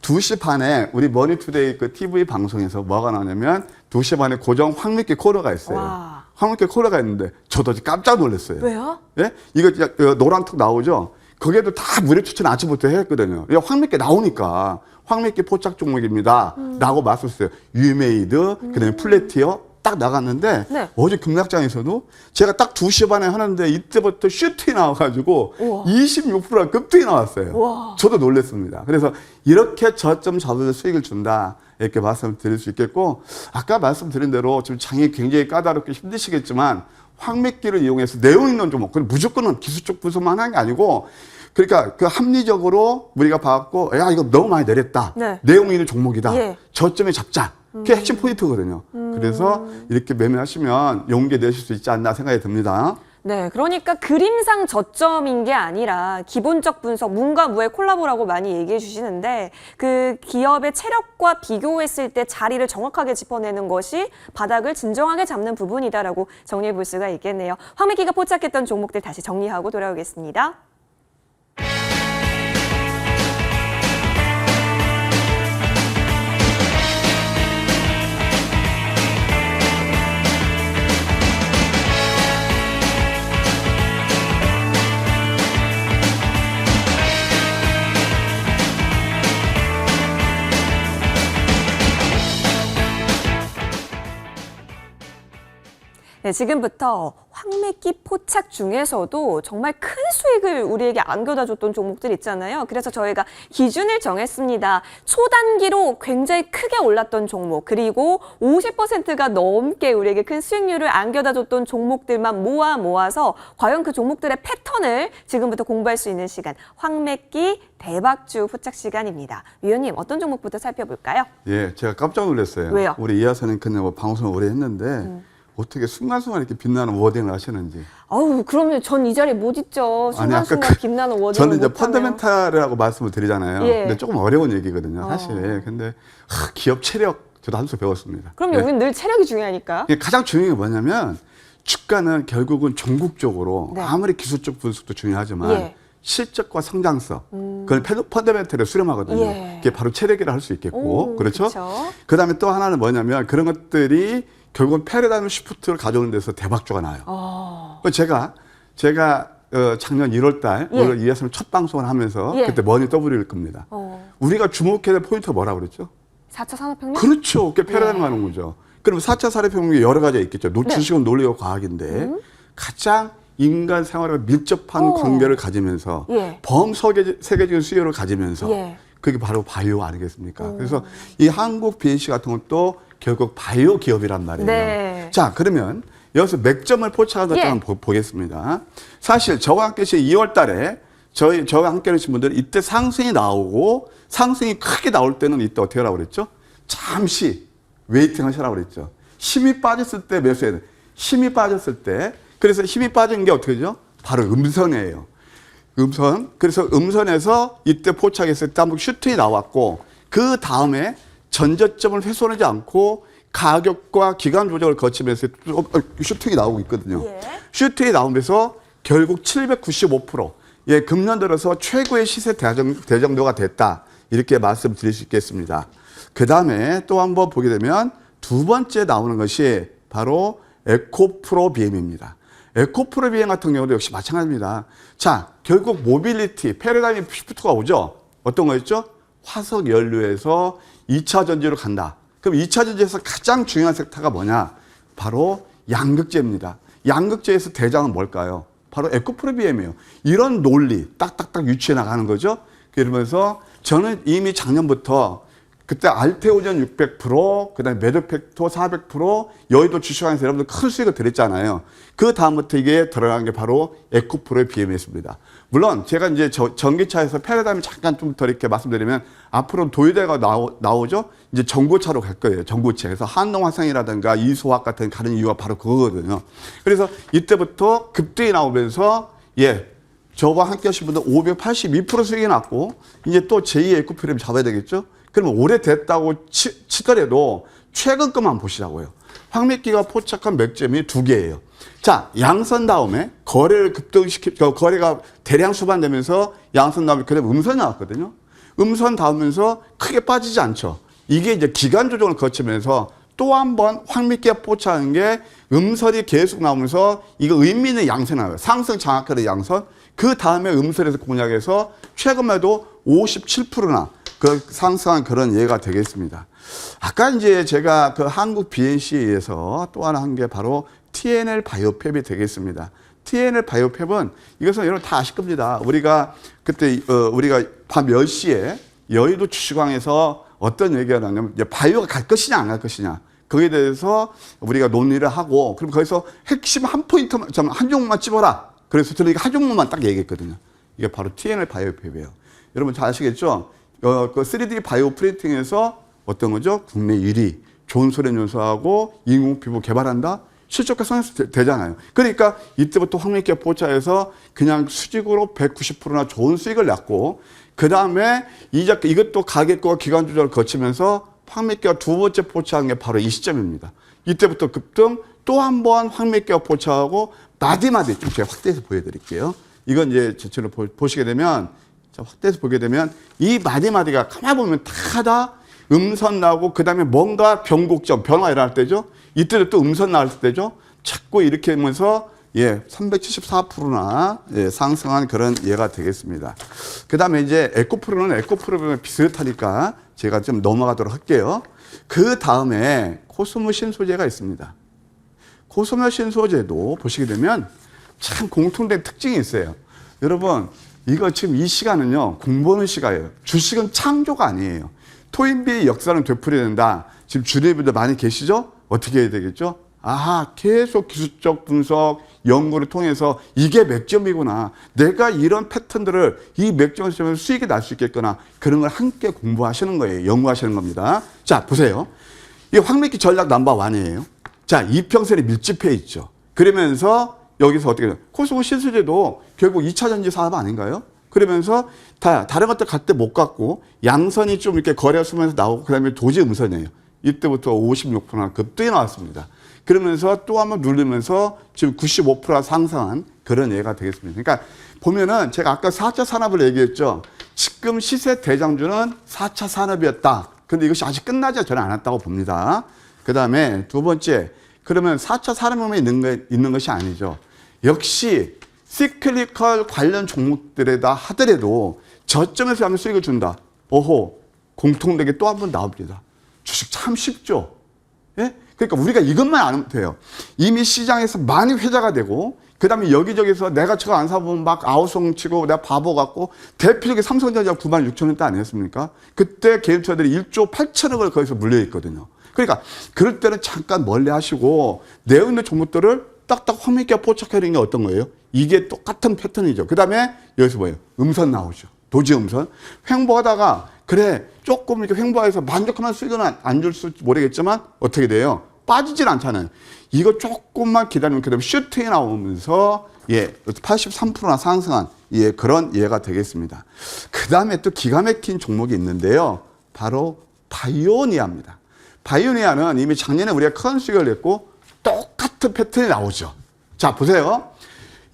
2시 반에 우리 머니투데이 그 TV 방송에서 뭐가 나오냐면 2시 반에 고정 황매기 코너가 있어요. 와. 황매기 코너가 있는데 저도 깜짝 놀랐어요. 왜요? 예? 이거 노란톡 나오죠? 거기에도 다 무료 추천 아침부터 했거든요. 황매기 나오니까 황매기 포착 종목입니다. 라고 말씀했어요. 유메이드, 그다음에 플래티어 딱 나갔는데 네. 어제 급락장에서도 제가 딱 2시 반에 하는데 이때부터 슈팅이 나와가지고 우와. 26%가 급등이 나왔어요. 우와. 저도 놀랐습니다. 그래서 이렇게 저점 잡으면 수익을 준다. 이렇게 말씀드릴 수 있겠고 아까 말씀드린 대로 지금 장이 굉장히 까다롭게 힘드시겠지만 황매기를 이용해서 내용 있는 종목, 무조건은 기술적 분석만 하는 게 아니고 그러니까 그 합리적으로 우리가 봐갖고 야 이거 너무 많이 내렸다. 네. 내용 있는 종목이다. 예. 저점에 잡자. 그게 핵심 포인트거든요. 그래서 이렇게 매매하시면 용기 내실 수 있지 않나 생각이 듭니다. 네, 그러니까 그림상 저점인 게 아니라 기본적 분석, 문과 무의 콜라보라고 많이 얘기해 주시는데 그 기업의 체력과 비교했을 때 자리를 정확하게 짚어내는 것이 바닥을 진정하게 잡는 부분이다라고 정리해 볼 수가 있겠네요. 황매기가 포착했던 종목들 다시 정리하고 돌아오겠습니다. 네, 네, 지금부터 황매끼 포착 중에서도 정말 큰 수익을 우리에게 안겨다줬던 종목들 있잖아요. 그래서 저희가 기준을 정했습니다. 초단기로 굉장히 크게 올랐던 종목, 그리고 50%가 넘게 우리에게 큰 수익률을 안겨다줬던 종목들만 모아서 과연 그 종목들의 패턴을 지금부터 공부할 수 있는 시간, 황매끼 대박주 포착 시간입니다. 위원님, 어떤 종목부터 살펴볼까요? 예, 제가 깜짝 놀랐어요. 왜요? 우리 이하선님 그냥 뭐 방송을 오래 했는데 어떻게 순간순간 이렇게 빛나는 워딩을 하시는지. 아우, 그러면 전 이 자리에 못 있죠. 아니, 아까 순간순간 빛나는 워딩을 저는 이제 못하면. 펀더멘탈이라고 말씀을 드리잖아요. 예. 근데 조금 어려운 얘기거든요, 사실. 근데 기업 체력 저도 한 수 배웠습니다. 그럼요, 예. 우리는 늘 체력이 중요하니까. 이게 가장 중요한 게 뭐냐면 주가는 결국은 전국적으로 네. 아무리 기술적 분석도 중요하지만 예. 실적과 성장성, 그걸 펀더멘털에 수렴하거든요. 예. 그게 바로 체력이라 할 수 있겠고, 그렇죠? 그쵸. 그다음에 또 하나는 뭐냐면 그런 것들이 결국은 패러다임 시프트를 가져오는 데서 대박주가 나요. 제가 작년 1월달 예. 오늘 이하선님 첫 방송을 하면서 예. 그때 머니 W일 겁니다. 우리가 주목해야 될 포인트가 뭐라 그랬죠? 4차 산업혁명? 그렇죠. 그게 패러다임 가는 거죠. 그럼 4차 산업혁명이 여러 가지가 있겠죠. 주식은 논리와 과학인데 가장 인간 생활과 밀접한 관계를 가지면서 예. 세계적인 수요를 가지면서 예. 그게 바로 바이오 아니겠습니까? 그래서 이 한국 BNC 같은 것도 결국 바이오 기업이란 말이에요. 네. 자, 그러면 여기서 맥점을 포착한 것을 예. 한번 보겠습니다. 사실 저와 함께 2월 달에 저와 함께 하신 분들은 이때 상승이 나오고 상승이 크게 나올 때는 이때 어떻게 하라고 그랬죠? 잠시 웨이팅 하시라고 그랬죠. 힘이 빠졌을 때 매수해야 돼. 힘이 빠졌을 때. 그래서 힘이 빠진 게 어떻게 되죠? 바로 음선이에요. 음선. 그래서 음선에서 이때 포착했을 때 한번 슈팅이 나왔고 그 다음에 전저점을 훼손하지 않고 가격과 기간 조정을 거치면서 슈팅이 나오고 있거든요. 예. 슈팅이 나오면서 결국 795%, 예, 금년 들어서 최고의 시세 대정도가 됐다. 이렇게 말씀드릴 수 있겠습니다. 그 다음에 또 한번 보게 되면 두 번째 나오는 것이 바로 에코프로 BM입니다. 에코프로 BM 같은 경우도 역시 마찬가지입니다. 자, 결국 모빌리티, 패러다임 시프트가 오죠? 어떤 거였죠? 화석 연료에서 2차 전지로 간다. 그럼 2차 전지에서 가장 중요한 섹터가 뭐냐? 바로 양극재입니다. 양극재에서 대장은 뭘까요? 바로 에코프로 BM이에요. 이런 논리 딱딱딱 유추해 나가는 거죠. 그러면서 저는 이미 작년부터 그때 알테오전 600%, 그다음에 매도팩토 400%, 여의도 주식시장에서 여러분들 큰 수익을 드렸잖아요. 그 다음부터 이게 들어간 게 바로 에코프로의 BM이었습니다. 물론 제가 이제 전기차에서 패러다임 잠깐 좀 더 이렇게 말씀드리면 앞으로 도요대가 나오죠. 이제 전고차로 갈 거예요. 전고차. 그래서 한농화성이라든가 이수화학 같은 다른 이유가 바로 그거거든요. 그래서 이때부터 급등이 나오면서 저와 함께 하신 분들 582% 수익이 났고 이제 또 제2의 에코프로를 잡아야 되겠죠. 그러면 오래됐다고 치더라도 최근 것만 보시라고요. 황매끼가 포착한 맥점이 두 개예요. 자, 양선 다음에 거래를 거래가 대량 수반되면서 양선 다음에 그다음에 음선 나왔거든요. 음선 닿으면서 크게 빠지지 않죠. 이게 이제 기간 조정을 거치면서 또 한 번 황매끼가 포착한 게 음선이 계속 나오면서 이거 의미 있는 양선 나와요. 상승 장악하는 양선. 그 다음에 음선에서 공략해서 최근에도 57%나 그 상승한 그런 예가 되겠습니다. 아까 이제 제가 그 한국 BNC에서 또 하나 한 게 바로 TNL 바이오팹이 되겠습니다. TNL 바이오팹은 이것은 여러분 다 아실 겁니다. 우리가 그때 우리가 밤 10시에 여의도 주식왕에서 어떤 얘기가 나냐면 바이오가 갈 것이냐 안 갈 것이냐 거기에 대해서 우리가 논의를 하고 그럼 거기서 핵심 한 포인트만 한 종목만 찝어라. 그래서 저는 이거 한 종목만 딱 얘기했거든요. 이게 바로 TNL 바이오팹이에요. 여러분 잘 아시겠죠? 그 3D 바이오 프린팅에서 어떤 거죠? 국내 1위, 존소련 연소하고 인공피부 개발한다? 실적과 성장 되잖아요. 그러니까 이때부터 황매끼가 포착해서 그냥 수직으로 190%나 좋은 수익을 냈고, 그 다음에 이것도 가격과 기간 조절을 거치면서 황매끼가 두 번째 포착한 게 바로 이 시점입니다. 이때부터 급등, 또 한 번 황매끼가 포착하고, 마디마디 좀 제가 확대해서 보여드릴게요. 이건 이제 전체로 보시게 되면, 확대해서 보게 되면 이 마디마디가 가만히 보면 다 음선 나오고 그 다음에 뭔가 변곡점, 변화 일어날 때죠. 이때도 또 음선 나올 때죠. 자꾸 이렇게 하면서 374%나 상승한 그런 예가 되겠습니다. 그 다음에 이제 에코프로는 에코프로랑 비슷하니까 제가 좀 넘어가도록 할게요. 그 다음에 코스모 신소재가 있습니다. 고소멸신 소재도 보시게 되면 참 공통된 특징이 있어요. 여러분, 이거 지금 이 시간은요, 공부하는 시간이에요. 주식은 창조가 아니에요. 토인비의 역사는 되풀이해야 된다. 지금 주례 분들 많이 계시죠? 어떻게 해야 되겠죠? 아하, 계속 기술적 분석, 연구를 통해서 이게 맥점이구나. 내가 이런 패턴들을 이 맥점을 쓰면 수익이 날 수 있겠구나. 그런 걸 함께 공부하시는 거예요. 연구하시는 겁니다. 자, 보세요. 이게 황미끼 전략 넘버1이에요. 자, 이평선이 밀집해 있죠. 그러면서 여기서 어떻게 돼요? 코스모 신수제도 결국 2차 전지 사업 아닌가요? 그러면서 다른 것들 갈 때 못 갔고 양선이 좀 이렇게 거래가 수면에서 나오고 그다음에 도지 음선이에요. 이때부터 56%나 급등이 나왔습니다. 그러면서 또 한번 누르면서 지금 95% 상승한 그런 예가 되겠습니다. 그러니까 보면은 제가 아까 4차 산업을 얘기했죠. 지금 시세 대장주는 4차 산업이었다. 근데 이것이 아직 끝나지 저는 않았다고 봅니다. 그 다음에 두 번째, 그러면 4차 산업에 있는 것이 아니죠. 역시 시클리컬 관련 종목들에다 하더라도 저점에서 하면 수익을 준다. 오호, 공통되게 또 한 번 나옵니다. 주식 참 쉽죠. 예? 그러니까 우리가 이것만 알면 돼요. 이미 시장에서 많이 회자가 되고, 그 다음에 여기저기서 내가 저거 안 사보면 막 아우성 치고 내가 바보 같고, 대표적인 삼성전자 96,000원대 아니었습니까? 그때 개인 투자들이 1조 8천억을 거기서 물려있거든요. 그러니까 그럴 때는 잠깐 멀리 하시고 내어 있는 종목들을 딱딱 화면있게 포착하는 게 어떤 거예요? 이게 똑같은 패턴이죠. 그 다음에 여기서 뭐예요? 음선 나오죠. 도지 음선. 횡보하다가 그래 조금 이렇게 횡보해서 만족하면 수익은 안 줄지 모르겠지만 어떻게 돼요? 빠지질 않잖아요. 이거 조금만 기다리면 그다음에 슈팅이 나오면서 83%나 상승한 그런 예가 되겠습니다. 그 다음에 또 기가 막힌 종목이 있는데요. 바로 바이오니아입니다. 바이오니아는 이미 작년에 우리가 큰 수익을 냈고 똑같은 패턴이 나오죠. 자, 보세요.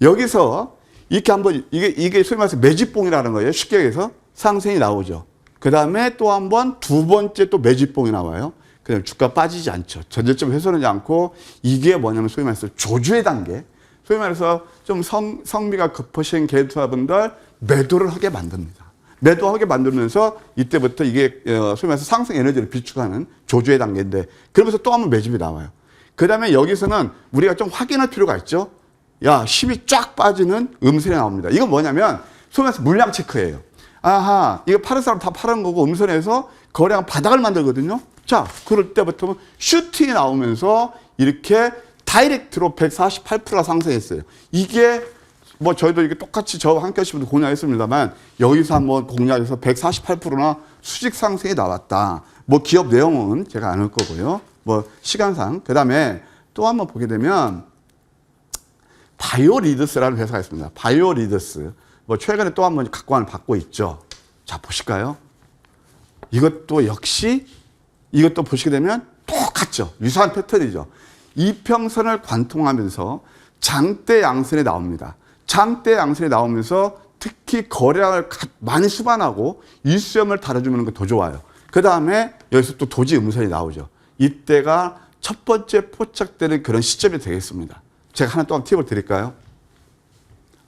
여기서 이렇게 한번 이게 소위 말해서 매집봉이라는 거예요. 쉽게 얘기해서 상승이 나오죠. 그 다음에 또 한 번 두 번째 또 매집봉이 나와요. 그냥 주가 빠지지 않죠. 전저점 훼손하지 않고 이게 뭐냐면 소위 말해서 조주의 단계. 소위 말해서 좀 성미가 급하신 개인 투자분들 매도를 하게 만듭니다. 매도하게 만들면서 이때부터 이게 소위 말해서 상승 에너지를 비축하는 조주의 단계인데 그러면서 또 한 번 매집이 나와요. 그 다음에 여기서는 우리가 좀 확인할 필요가 있죠. 야, 힘이 쫙 빠지는 음선이 나옵니다. 이건 뭐냐면 소위 말해서 물량 체크예요. 아하, 이거 파는 사람 다 파는 거고 음선에서 거래량 바닥을 만들거든요. 자, 그럴 때부터 슈팅이 나오면서 이렇게 다이렉트로 148% 상승했어요. 이게 뭐 저희도 이게 똑같이 저와 함께 하신 분도 공략했습니다만 여기서 한번 공략해서 148%나 수직 상승이 나왔다. 뭐 기업 내용은 제가 안 할 거고요. 뭐 시간상. 그 다음에 또 한번 보게 되면 바이오리더스라는 회사가 있습니다. 바이오리더스. 뭐 최근에 또 한번 각광을 받고 있죠. 자, 보실까요? 이것도 역시 이것도 보시게 되면 똑같죠. 유사한 패턴이죠. 이평선을 관통하면서 장대 양선이 나옵니다. 장대 양선이 나오면서 특히 거래량을 많이 수반하고 일수염을 달아주는 게 더 좋아요. 그 다음에 여기서 또 도지 음선이 나오죠. 이때가 첫 번째 포착되는 그런 시점이 되겠습니다. 제가 하나 또 한 팁을 드릴까요?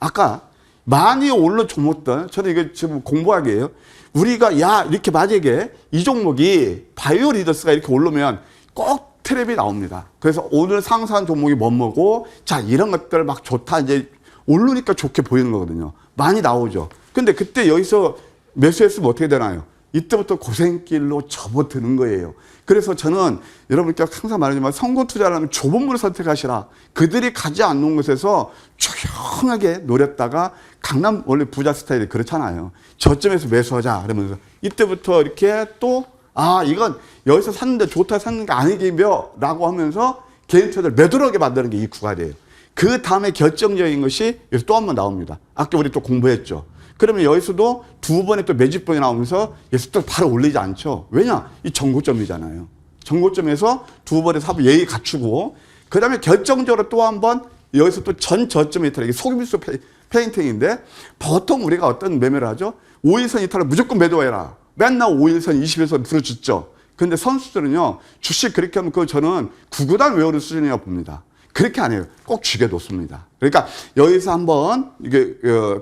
아까 많이 오른 종목들, 저는 이게 지금 공부하기예요. 우리가 이렇게 만약에 이 종목이 바이오리더스가 이렇게 오르면 꼭 트랩이 나옵니다. 그래서 오늘 상승한 종목이 뭐고, 자, 이런 것들 막 좋다. 이제 오르니까 좋게 보이는 거거든요. 많이 나오죠. 근데 그때 여기서 매수했으면 어떻게 되나요? 이때부터 고생길로 접어드는 거예요. 그래서 저는 여러분께 항상 말하지만 성공 투자라면 좁은 물을 선택하시라. 그들이 가지 않는 곳에서 조용하게 노렸다가 강남 원래 부자 스타일이 그렇잖아요. 저점에서 매수하자 그러면서 이때부터 이렇게 또 이건 여기서 샀는데 좋다 샀는 게 아니기며 라고 하면서 개인 투자를 매도하게 만드는 게 이 구간이에요. 그 다음에 결정적인 것이 여기서 또 한 번 나옵니다. 아까 우리 또 공부했죠. 그러면 여기서도 두 번에 또 매집봉이 나오면서 여기서 또 바로 올리지 않죠. 왜냐? 이 정고점이잖아요. 정고점에서 두 번에 사부 예의 갖추고 그 다음에 결정적으로 또 한 번 여기서 또 전 저점에 이탈, 이게 속임수 페인팅인데 보통 우리가 어떤 매매를 하죠? 5일선 이탈을 무조건 매도해라. 맨날 5일선, 20일선 부러졌죠. 근데 선수들은요, 주식 그렇게 하면 저는 구구단 외우는 수준이라고 봅니다. 그렇게 안 해요. 꼭 죽여놓습니다. 그러니까 여기서 한번 이게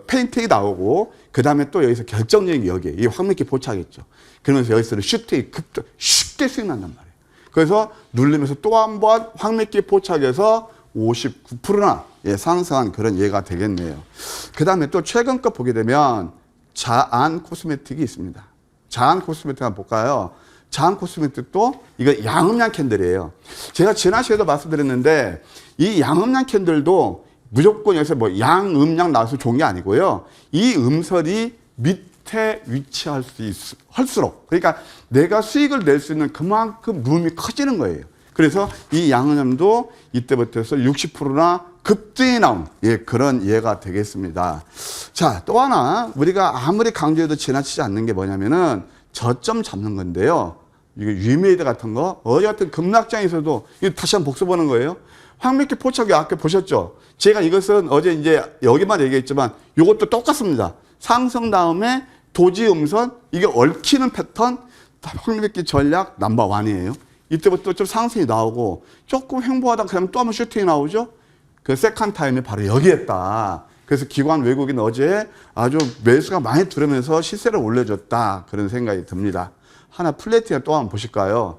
페인팅이 나오고 그 다음에 또 여기서 결정적인 게 여기에 이 황미끼 포착했죠. 그러면서 여기서는 슈팅이 쉽게 수익 난단 말이에요. 그래서 누르면서 또 한 번 황미끼 포착해서 59%나 예, 상승한 그런 예가 되겠네요. 그 다음에 또 최근 거 보게 되면 자안 코스메틱이 있습니다. 자안 코스메틱 한번 볼까요? 자안 코스메틱도 이거 양음량 캔들이에요. 제가 지난 시간에도 말씀드렸는데 이 양음량 캔들도 무조건 여기서 뭐 양음량 나와서 좋은 게 아니고요. 이 음설이 밑에 위치할 할수록 그러니까 내가 수익을 낼 수 있는 그만큼 룸이 커지는 거예요. 그래서 이 양음량도 이때부터 해서 60%나 급등이 나온 예, 그런 예가 되겠습니다. 자, 또 하나 우리가 아무리 강조해도 지나치지 않는 게 뭐냐면은 저점 잡는 건데요. 이게 위메이드 같은 거 어제 같은 급락장에서도 이거 다시 한번 복습하는 거예요. 황미끼 포착이 아까 보셨죠? 제가 이것은 어제 이제 여기만 얘기했지만 이것도 똑같습니다. 상승 다음에 도지 음선 이게 얽히는 패턴 황미끼 전략 넘버1이에요. 이때부터 좀 상승이 나오고 조금 횡보하다 그러면 또 한번 슈팅이 나오죠. 그 세컨 타임이 바로 여기였다. 그래서 기관 외국인 어제 아주 매수가 많이 들으면서 시세를 올려줬다. 그런 생각이 듭니다. 하나 플래티나 또 한번 보실까요?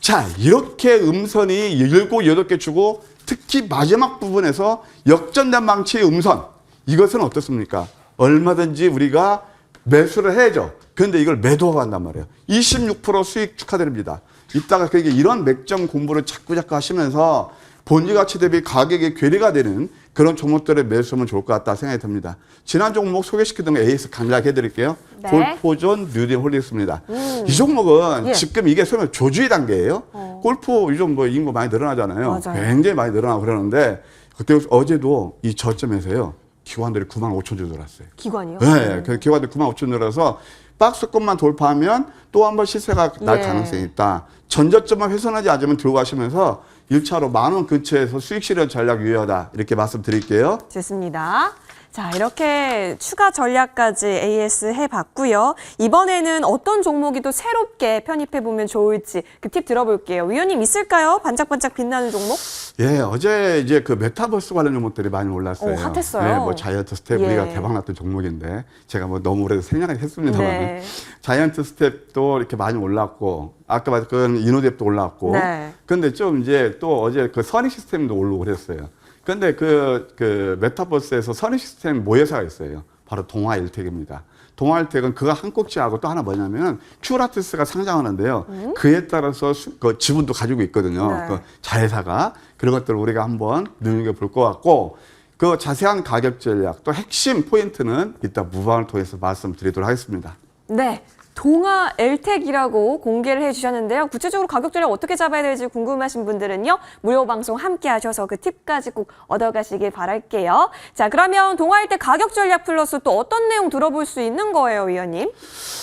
자, 이렇게 음선이 7, 8개 주고 특히 마지막 부분에서 역전된 망치의 음선. 이것은 어떻습니까? 얼마든지 우리가 매수를 해야죠. 그런데 이걸 매도하고 한단 말이에요. 26% 수익 축하드립니다. 이따가 그게 이런 맥점 공부를 자꾸 하시면서 본질 가치 대비 가격이 괴리가 되는 그런 종목들의 매수하면 좋을 것 같다 생각이 듭니다. 지난 종목 소개시키던 거 AS 간략히 해드릴게요. 네. 골프존 뉴딜 홀릭스입니다. 이 종목은 예. 지금 이게 소위 조주의 단계예요. 골프 요즘 뭐 인구 많이 늘어나잖아요. 맞아요. 굉장히 많이 늘어나고 그러는데 그때 어제도 이 저점에서요. 기관들이 95,000주 들어왔어요. 기관이요? 네, 그 기관들이 95,000주 들어서 박스권만 돌파하면 또 한 번 시세가 날 예. 가능성이 있다. 전저점만 훼손하지 않으면 들고 가시면서 1차로 10,000원 근처에서 수익 실현 전략 유효하다. 이렇게 말씀드릴게요. 좋습니다. 자, 이렇게 추가 전략까지 AS 해봤고요. 이번에는 어떤 종목이 또 새롭게 편입해보면 좋을지 그 팁 들어볼게요. 위원님 있을까요? 반짝반짝 빛나는 종목? 예, 어제 이제 그 메타버스 관련 종목들이 많이 올랐어요. 오, 핫했어요. 네, 뭐 자이언트 스텝 예. 우리가 대박났던 종목인데 제가 뭐 너무 오래 생략을 했습니다만 네. 자이언트 스텝도 이렇게 많이 올랐고 아까 말했던 이노뎁도 올랐고 네. 근데 좀 이제 또 어제 그 선익 시스템도 오르고 그랬어요. 근데 그 메타버스에서 선익 시스템 모회사가 있어요. 바로 동아일텍입니다. 동아일텍은 그거 한 꼭지하고 또 하나 뭐냐면 큐라티스가 상장하는데요. 그에 따라서 그 지분도 가지고 있거든요. 네. 그 자회사가 그런 것들을 우리가 한번 눈여겨볼 것 같고 그 자세한 가격 전략 또 핵심 포인트는 이따 무방을 통해서 말씀드리도록 하겠습니다. 네. 동아 엘텍이라고 공개를 해주셨는데요. 구체적으로 가격 전략 어떻게 잡아야 될지 궁금하신 분들은요. 무료 방송 함께 하셔서 그 팁까지 꼭 얻어가시길 바랄게요. 자, 그러면 동아 엘텍 가격 전략 플러스 또 어떤 내용 들어볼 수 있는 거예요, 위원님?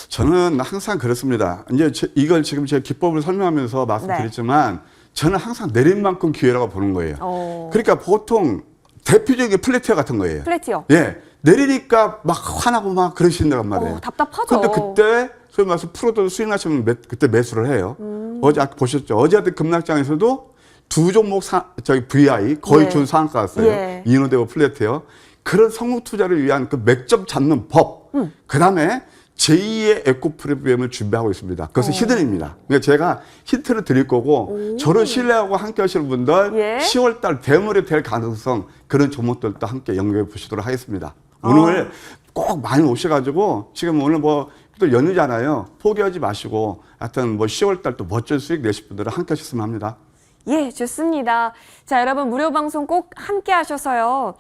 저는 항상 그렇습니다. 이제 이걸 지금 제가 기법을 설명하면서 말씀드렸지만 저는 항상 내린 만큼 기회라고 보는 거예요. 그러니까 보통 대표적인 플래티어 같은 거예요. 플래티어. 예. 내리니까 막 화나고 막 그러신단 말이에요. 답답하죠. 근데 그때 소위 말해서 프로들 수익 나시면 그때 매수를 해요. 어제 아까 보셨죠? 어제 같은 급락장에서도 두 종목 저기 VI 거의 네. 준상한가 왔어요. 예. 이노데오 플래티어. 그런 성공 투자를 위한 그 맥점 잡는 법. 그다음에 제2의 에코 프리미엄을 준비하고 있습니다. 그것은 히든입니다. 그러니까 제가 힌트를 드릴 거고 저를 신뢰하고 함께 하시는 분들 예. 10월 달 대물이 될 가능성 그런 종목들도 함께 연구해 보시도록 하겠습니다. 오늘 꼭 많이 오셔가지고 지금 오늘 뭐 또 연휴잖아요. 포기하지 마시고 하여튼 뭐 10월 달 또 멋진 수익 내실 분들은 함께 하셨으면 합니다. 예, 좋습니다. 자, 여러분 무료 방송 꼭 함께 하셔서요.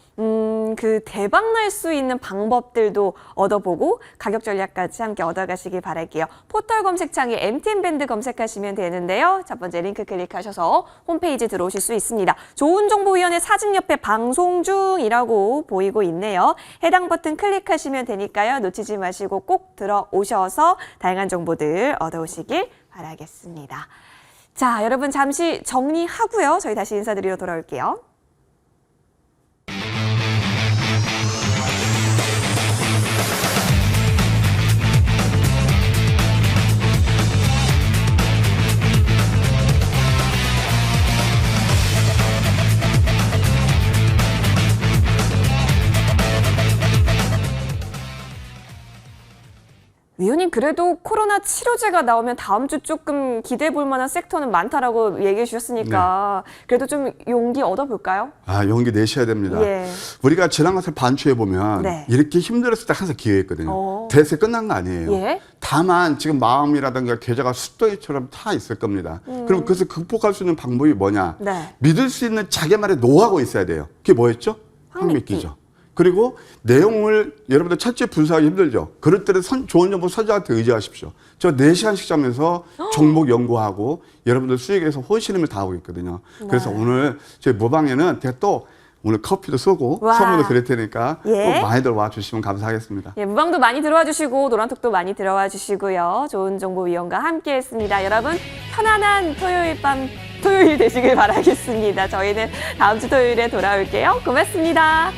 그 대박 날 수 있는 방법들도 얻어보고 가격 전략까지 함께 얻어가시길 바랄게요. 포털 검색창에 MTN밴드 검색하시면 되는데요. 첫 번째 링크 클릭하셔서 홈페이지 들어오실 수 있습니다. 좋은정보위원회 사진 옆에 방송 중이라고 보이고 있네요. 해당 버튼 클릭하시면 되니까요. 놓치지 마시고 꼭 들어오셔서 다양한 정보들 얻어오시길 바라겠습니다. 자, 여러분 잠시 정리하고요. 저희 다시 인사드리러 돌아올게요. 위원님 그래도 코로나 치료제가 나오면 다음 주 조금 기대해 볼 만한 섹터는 많다라고 얘기해 주셨으니까 그래도 좀 용기 얻어볼까요? 아, 용기 내셔야 됩니다. 예. 우리가 지난 것을 반추해 보면 네. 이렇게 힘들었을 때 항상 기회였거든요. 대세 끝난 거 아니에요. 예. 다만 지금 마음이라든가 계좌가 숫덩이처럼 타 있을 겁니다. 그럼 그것을 극복할 수 있는 방법이 뭐냐? 네. 믿을 수 있는 자기만의 노하우가 있어야 돼요. 그게 뭐였죠? 황미끼죠. 그리고 내용을 여러분들 철저히 분석하기 힘들죠. 그럴 때는 좋은 정보 선정한테 의지하십시오. 저 4시간씩 자면서 종목 연구하고 여러분들 수익에서 혼신임을 다하고 있거든요. 그래서 오늘 저희 모방에는 제가 또 오늘 커피도 쏘고 와. 선물도 드릴 테니까 예. 꼭 많이들 와주시면 감사하겠습니다. 예, 무방도 많이 들어와 주시고 노란톡도 많이 들어와 주시고요. 좋은 정보 위원과 함께했습니다. 여러분 편안한 토요일 밤 토요일 되시길 바라겠습니다. 저희는 다음 주 토요일에 돌아올게요. 고맙습니다.